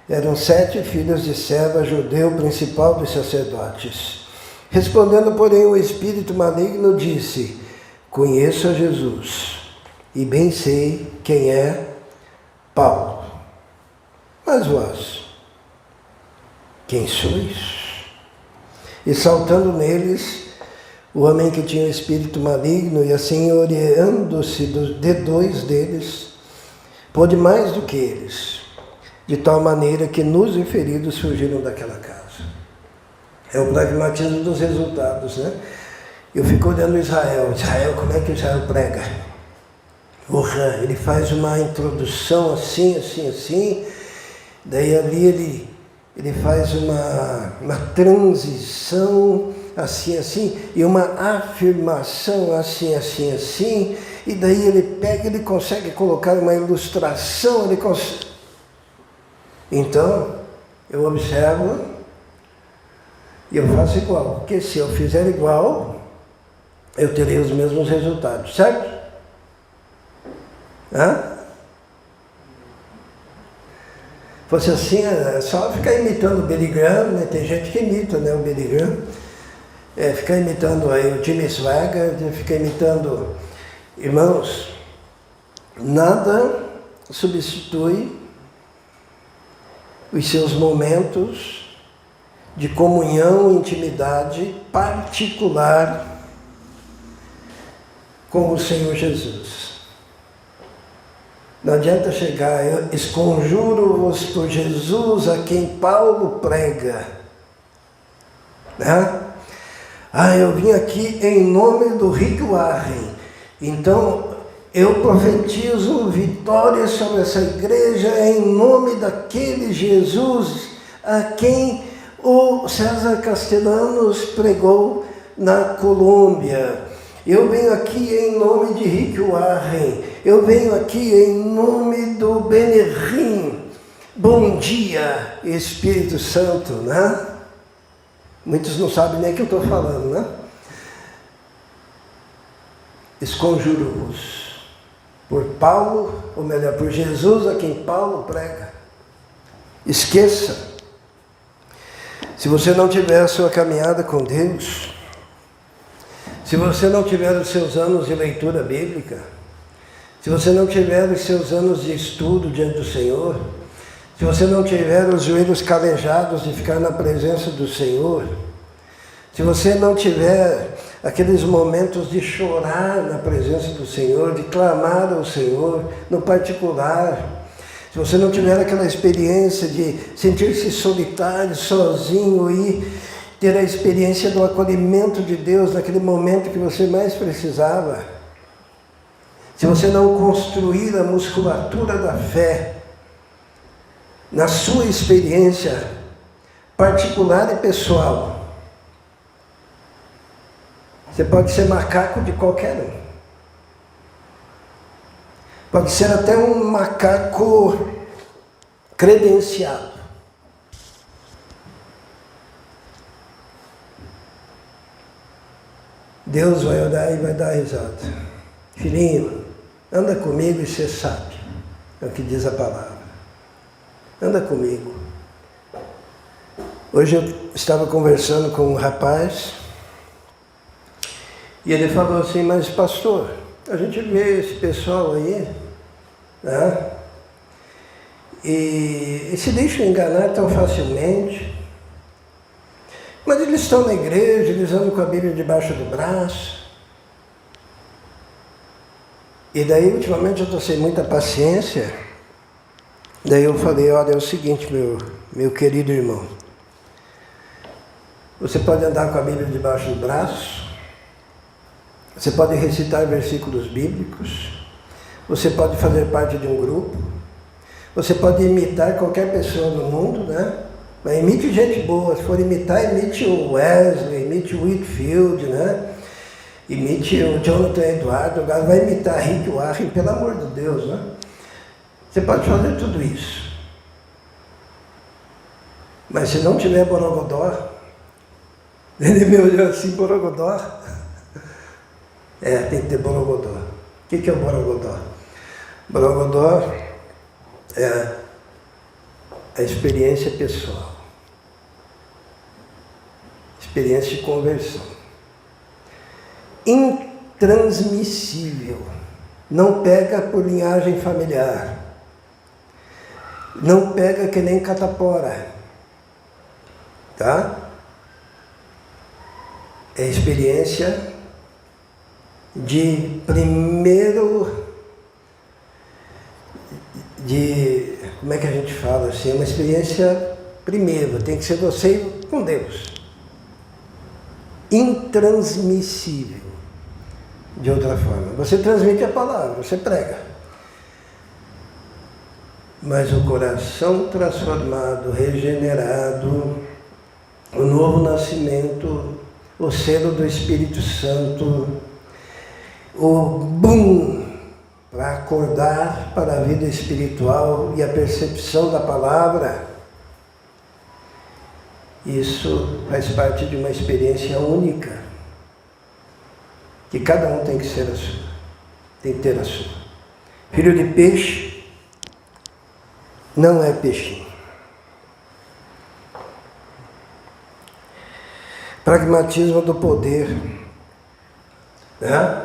eram 7 filhos de Seva, judeu principal dos sacerdotes. Respondendo, porém, o espírito maligno disse: Conheço a Jesus, e bem sei quem é Paulo. Mas vós, quem sois? E saltando neles, o homem que tinha o espírito maligno, e assim orientando-se de 2 deles, pôde mais do que eles, de tal maneira que nus e feridos fugiram daquela casa. É o pragmatismo dos resultados, né? Eu fico olhando Israel, como é que Israel prega? Ele faz uma introdução assim, daí ali ele faz uma transição assim, e uma afirmação assim, e daí ele consegue colocar uma ilustração, Então, eu observo e eu faço igual, porque se eu fizer igual, eu terei os mesmos resultados, certo? Fosse assim, é só ficar imitando o Billy Graham, né? Tem gente que imita, né, o Billy Graham. Ficar imitando aí o Jimmy Swaggart, ficar imitando... Irmãos, nada substitui os seus momentos de comunhão, intimidade particular com o Senhor Jesus. Não adianta chegar, eu esconjuro-vos por Jesus a quem Paulo prega. Né? Eu vim aqui em nome do Rick Warren, então eu profetizo vitória sobre essa igreja em nome daquele Jesus a quem o César Castellanos pregou na Colômbia. Eu venho aqui em nome de Rick Warren, eu venho aqui em nome do Benehim. Bom dia, Espírito Santo, né? Muitos não sabem nem o que eu estou falando, né? Esconjuro-vos por Paulo, ou melhor, por Jesus a quem Paulo prega. Esqueça. Se você não tiver a sua caminhada com Deus, se você não tiver os seus anos de leitura bíblica, se você não tiver os seus anos de estudo diante do Senhor, se você não tiver os joelhos calejados de ficar na presença do Senhor, se você não tiver aqueles momentos de chorar na presença do Senhor, de clamar ao Senhor no particular, se você não tiver aquela experiência de sentir-se solitário, sozinho e ter a experiência do acolhimento de Deus naquele momento que você mais precisava, se você não construir a musculatura da fé na sua experiência particular e pessoal, você pode ser macaco de qualquer um. Pode ser até um macaco credenciado. Deus vai olhar e vai dar risada. Filhinho, anda comigo e você sabe. É o que diz a palavra. Anda comigo. Hoje eu estava conversando com um rapaz e ele falou assim, mas pastor, a gente vê esse pessoal aí, né? E se deixam enganar tão facilmente. Mas eles estão na igreja, eles andam com a Bíblia debaixo do braço. E daí, ultimamente, eu estou sem muita paciência. Daí eu falei, olha, é o seguinte, meu querido irmão. Você pode andar com a Bíblia debaixo do braço. Você pode recitar versículos bíblicos. Você pode fazer parte de um grupo. Você pode imitar qualquer pessoa no mundo, né? Mas imite gente boa. Se for imitar, imite o Wesley, imite o Whitfield, né? Imite o Jonathan Eduardo. Agora vai imitar Rick Warren, pelo amor de Deus, né? Você pode fazer tudo isso. Mas se não tiver borogodó, ele me olhou assim, borogodó. Tem que ter borogodó. O que é o borogodó? Borogodó é a experiência pessoal. Experiência de conversão. Intransmissível. Não pega por linhagem familiar. Não pega que nem catapora. Tá? É experiência de como é que a gente fala assim? É uma experiência primeiro, tem que ser você com Deus. Intransmissível. De outra forma. Você transmite a palavra, você prega. Mas o coração transformado, regenerado, o novo nascimento, o selo do Espírito Santo, o boom para acordar para a vida espiritual e a percepção da palavra, isso faz parte de uma experiência única, que cada um tem que ser a sua, tem que ter a sua. Filho de peixe não é peixinho. Pragmatismo do poder, né?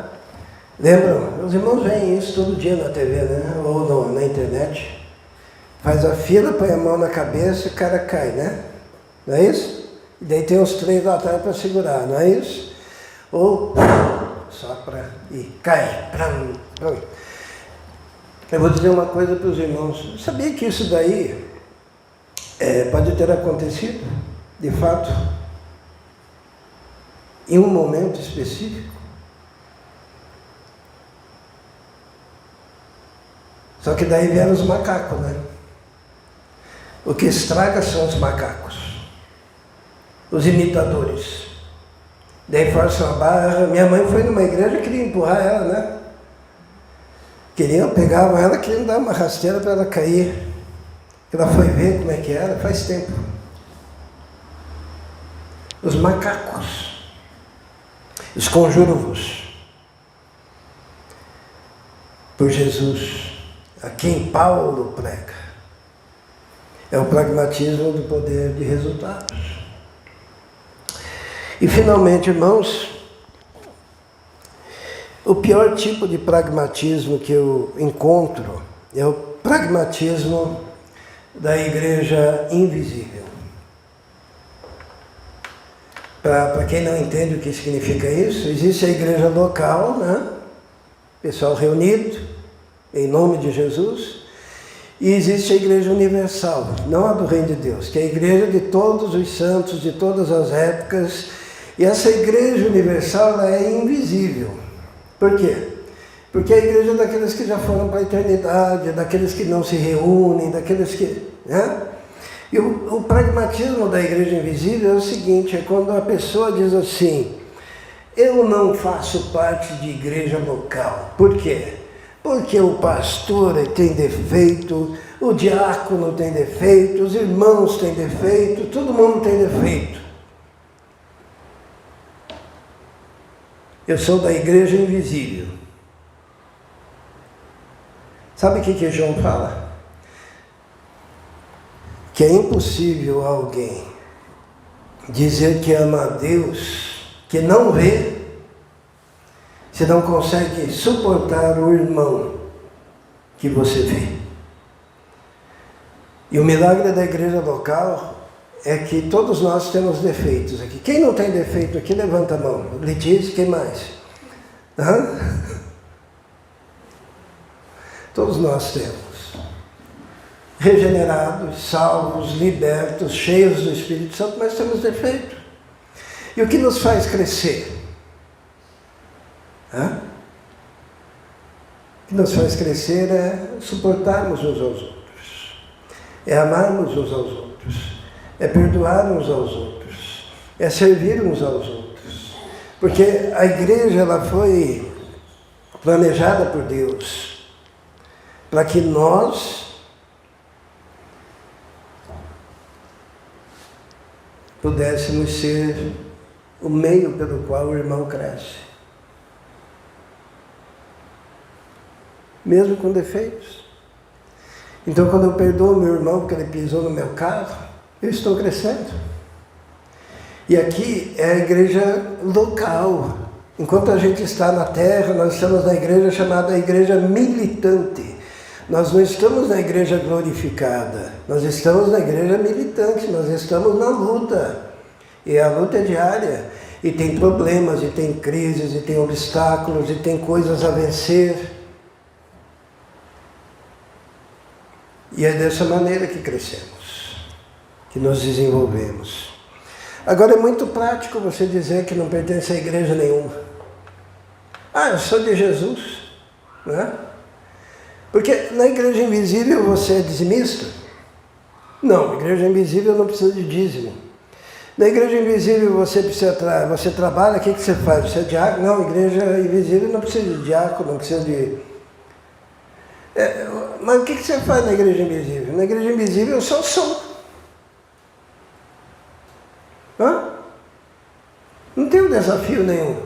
Lembram? Os irmãos veem isso todo dia na TV, né? Ou na internet. Faz a fila, põe a mão na cabeça e o cara cai, né? Não é isso? E daí tem os três lá atrás para segurar, não é isso? Ou sopra e cai. Eu vou dizer uma coisa para os irmãos. Sabia que isso daí pode ter acontecido, de fato, em um momento específico? Só que daí vieram os macacos, né? O que estraga são os macacos, os imitadores. Daí forçam a barra. Minha mãe foi numa igreja e queria empurrar ela, né? Pegavam ela, queriam dar uma rasteira para ela cair. Ela foi ver como é que era, faz tempo. Os macacos. Esconjuro-vos por Jesus, a quem Paulo prega. É o pragmatismo do poder de resultados. E finalmente, irmãos, o pior tipo de pragmatismo que eu encontro é o pragmatismo da igreja invisível. Para quem não entende o que significa isso, existe a igreja local, né? Pessoal reunido em nome de Jesus, e existe a igreja universal, não a do Reino de Deus, que é a igreja de todos os santos, de todas as épocas, e essa igreja universal ela é invisível. Por quê? Porque a igreja é daqueles que já foram para a eternidade, daqueles que não se reúnem, daqueles que... né? E o pragmatismo da igreja invisível é o seguinte, é quando a pessoa diz assim, eu não faço parte de igreja local. Por quê? Porque o pastor tem defeito, o diácono tem defeito, os irmãos têm defeito, todo mundo tem defeito. Eu sou da igreja invisível. Sabe o que João fala? Que é impossível alguém dizer que ama a Deus, que não vê, se não consegue suportar o irmão que você vê. E o milagre da igreja local é que todos nós temos defeitos aqui. Quem não tem defeito aqui, levanta a mão. Letícia, quem mais? Hã? Todos nós temos. Regenerados, salvos, libertos, cheios do Espírito Santo, mas temos defeito. E o que nos faz crescer? O que nos faz crescer é suportarmos uns aos outros, é amarmos uns aos outros, é perdoar uns aos outros, é servir uns aos outros. Porque a igreja ela foi planejada por Deus para que nós pudéssemos ser o meio pelo qual o irmão cresce. Mesmo com defeitos. Então, quando eu perdoo meu irmão porque ele pisou no meu carro, eu estou crescendo. E aqui é a igreja local. Enquanto a gente está na terra, nós estamos na igreja chamada igreja militante. Nós não estamos na igreja glorificada, nós estamos na igreja militante, nós estamos na luta. E a luta é diária. E tem problemas, e tem crises, e tem obstáculos, e tem coisas a vencer. E é dessa maneira que crescemos, que nos desenvolvemos. Agora é muito prático você dizer que não pertence a igreja nenhuma. Ah, eu sou de Jesus, né? Porque na igreja invisível você é dizimista? Não, na igreja invisível não precisa de dízimo. Na igreja invisível você trabalha, o que você faz? Você é diácono? Não, igreja invisível não precisa de diácono, não precisa de... mas o que você faz na igreja invisível? Na igreja invisível eu só sou. Não tem um desafio nenhum.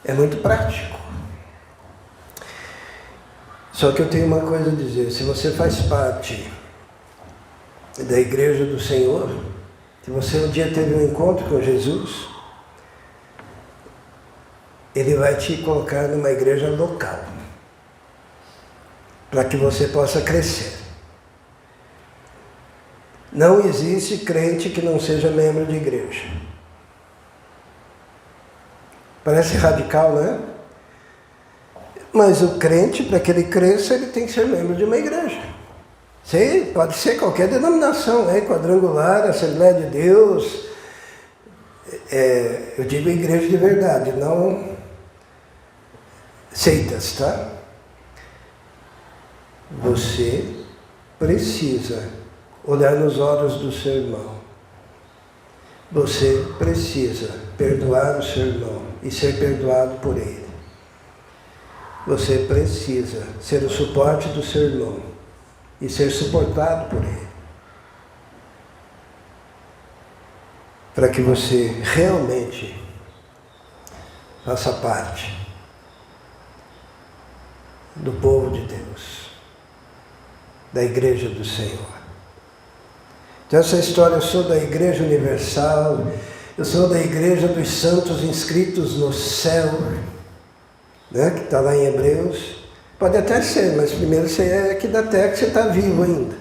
É muito prático. Só que eu tenho uma coisa a dizer, se você faz parte da igreja do Senhor, se você um dia teve um encontro com Jesus, Ele vai te colocar numa igreja local, para que você possa crescer. Não existe crente que não seja membro de igreja. Parece radical, né? Mas o crente, para que ele cresça, ele tem que ser membro de uma igreja. Sim, pode ser qualquer denominação, né? Quadrangular, Assembleia de Deus. Eu digo igreja de verdade, não seitas, tá? Você precisa olhar nos olhos do seu irmão. Você precisa perdoar o seu irmão e ser perdoado por ele. Você precisa ser o suporte do seu irmão e ser suportado por ele. Para que você realmente faça parte do povo de Deus, da igreja do Senhor. Então essa história, eu sou da igreja universal, eu sou da igreja dos santos inscritos no céu, né, que está lá em Hebreus, Pode até ser, mas primeiro você é aqui da terra, que você está vivo ainda.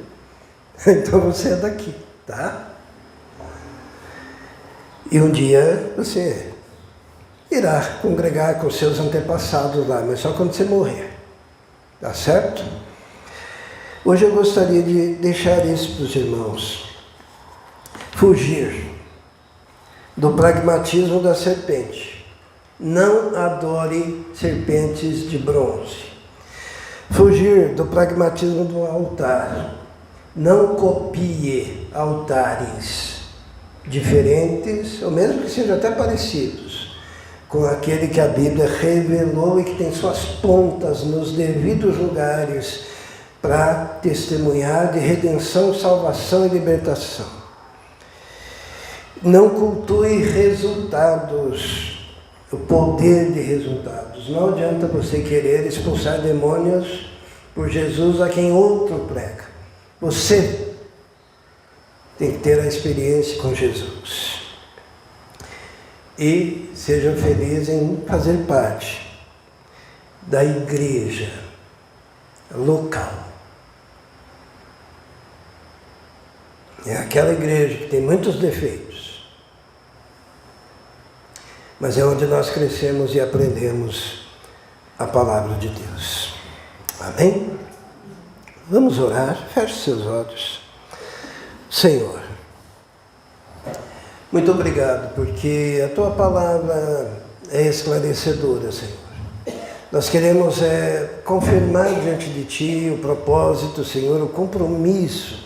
Então você é daqui, tá? E um dia você irá congregar com seus antepassados lá, mas só quando você morrer. Tá certo? Hoje eu gostaria de deixar isso para os irmãos. Fugir do pragmatismo da serpente. Não adore serpentes de bronze. Fugir do pragmatismo do altar. Não copie altares diferentes, ou mesmo que sejam até parecidos, com aquele que a Bíblia revelou e que tem suas pontas nos devidos lugares para testemunhar de redenção, salvação e libertação. Não cultue resultados, o poder de resultados. Não adianta você querer expulsar demônios por Jesus a quem outro prega. Você tem que ter a experiência com Jesus. E seja feliz em fazer parte da igreja local. É aquela igreja que tem muitos defeitos, mas é onde nós crescemos e aprendemos a palavra de Deus. Amém? Vamos orar, feche seus olhos. Senhor, muito obrigado, porque a Tua palavra é esclarecedora, Senhor. Nós queremos confirmar diante de Ti o propósito, Senhor, o compromisso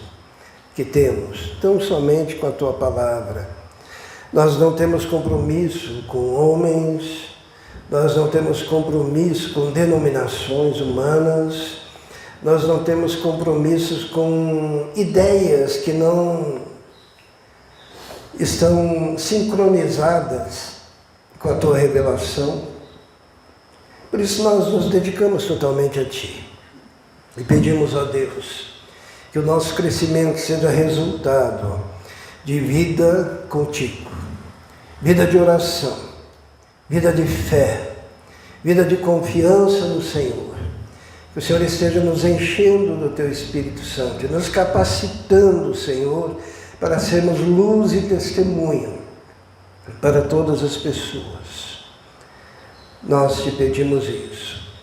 que temos, tão somente com a Tua palavra. Nós não temos compromisso com homens, nós não temos compromisso com denominações humanas, nós não temos compromissos com ideias que não estão sincronizadas com a Tua revelação. Por isso nós nos dedicamos totalmente a Ti e pedimos a Deus que o nosso crescimento seja resultado de vida contigo, vida de oração, vida de fé, vida de confiança no Senhor. Que o Senhor esteja nos enchendo do Teu Espírito Santo e nos capacitando, Senhor, para sermos luz e testemunho para todas as pessoas. Nós Te pedimos isso,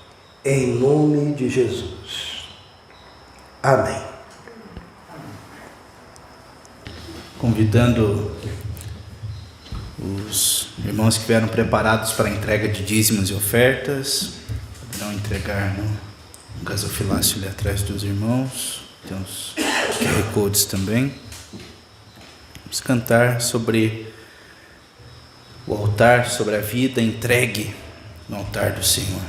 em nome de Jesus. Amém. Convidando os irmãos que vieram preparados para a entrega de dízimos e ofertas, poderão entregar no gasofilácio ali atrás dos irmãos. Tem os QR Codes também. Vamos cantar sobre o altar, sobre a vida entregue no altar do Senhor.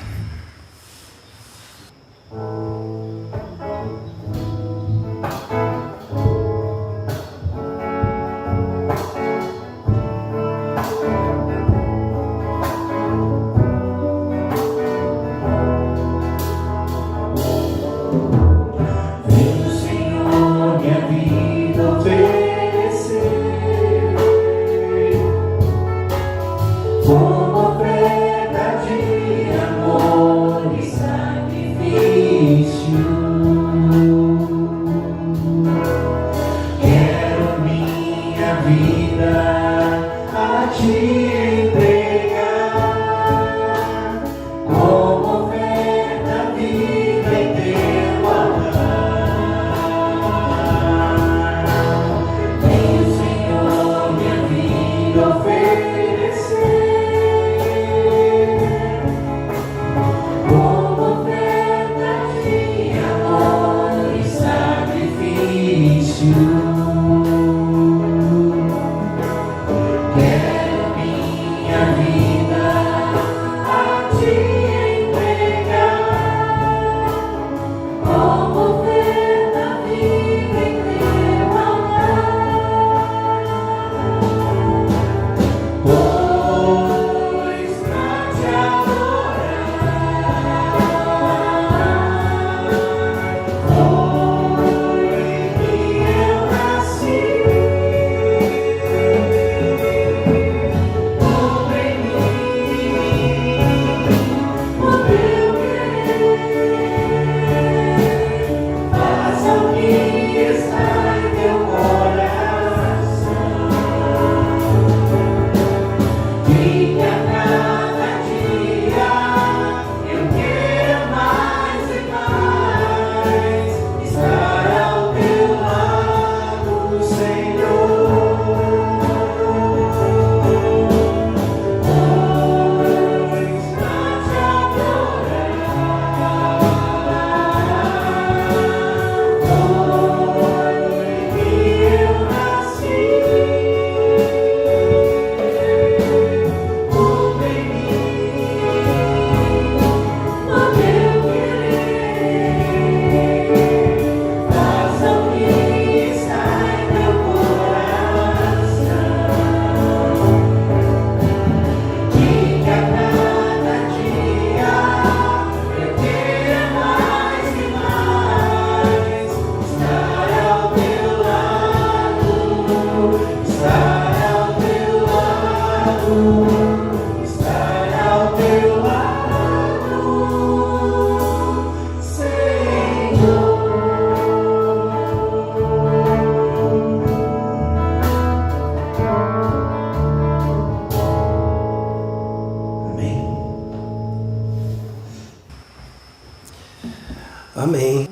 Amém.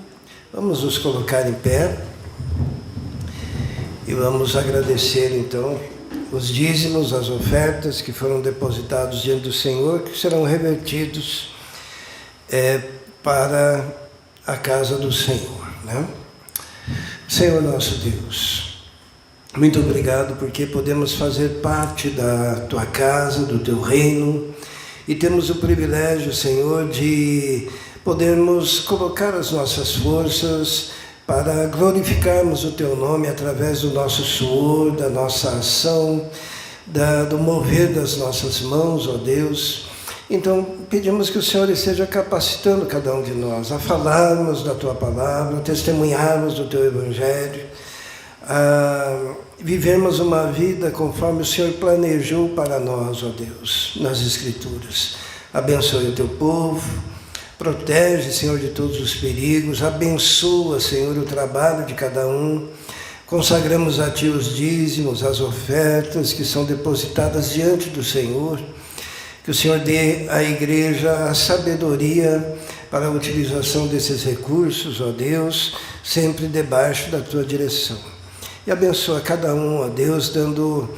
Vamos nos colocar em pé e vamos agradecer então os dízimos, as ofertas que foram depositados diante do Senhor, que serão revertidos para a casa do Senhor, né? Senhor nosso Deus, muito obrigado porque podemos fazer parte da Tua casa, do Teu reino, e temos o privilégio, Senhor, de podermos colocar as nossas forças para glorificarmos o Teu nome através do nosso suor, da nossa ação, do mover das nossas mãos, ó Deus. Então, pedimos que o Senhor esteja capacitando cada um de nós a falarmos da Tua palavra, a testemunharmos do Teu Evangelho, a vivermos uma vida conforme o Senhor planejou para nós, ó Deus, nas Escrituras. Abençoe o Teu povo, protege, Senhor, de todos os perigos, abençoa, Senhor, o trabalho de cada um. Consagramos a Ti os dízimos, as ofertas que são depositadas diante do Senhor. Que o Senhor dê à igreja a sabedoria para a utilização desses recursos, ó Deus, sempre debaixo da Tua direção. E abençoa cada um, ó Deus, dando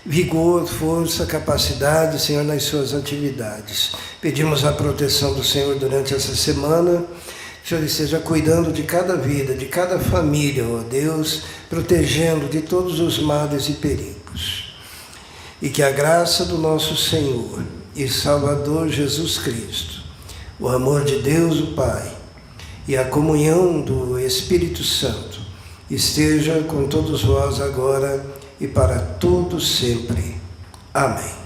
vigor, força, capacidade, Senhor, nas suas atividades. Pedimos a proteção do Senhor durante essa semana, que o Senhor esteja cuidando de cada vida, de cada família, ó Deus, protegendo de todos os males e perigos. E que a graça do nosso Senhor e Salvador Jesus Cristo, o amor de Deus o Pai e a comunhão do Espírito Santo esteja com todos vós agora e para todos sempre. Amém.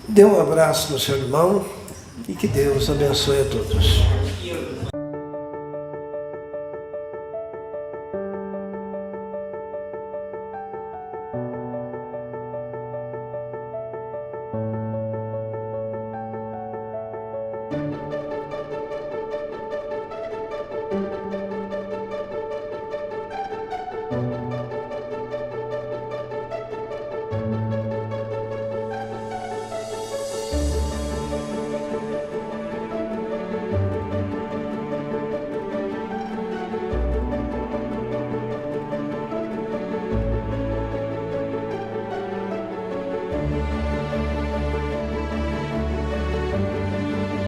Dê um abraço no seu irmão e que Deus abençoe a todos.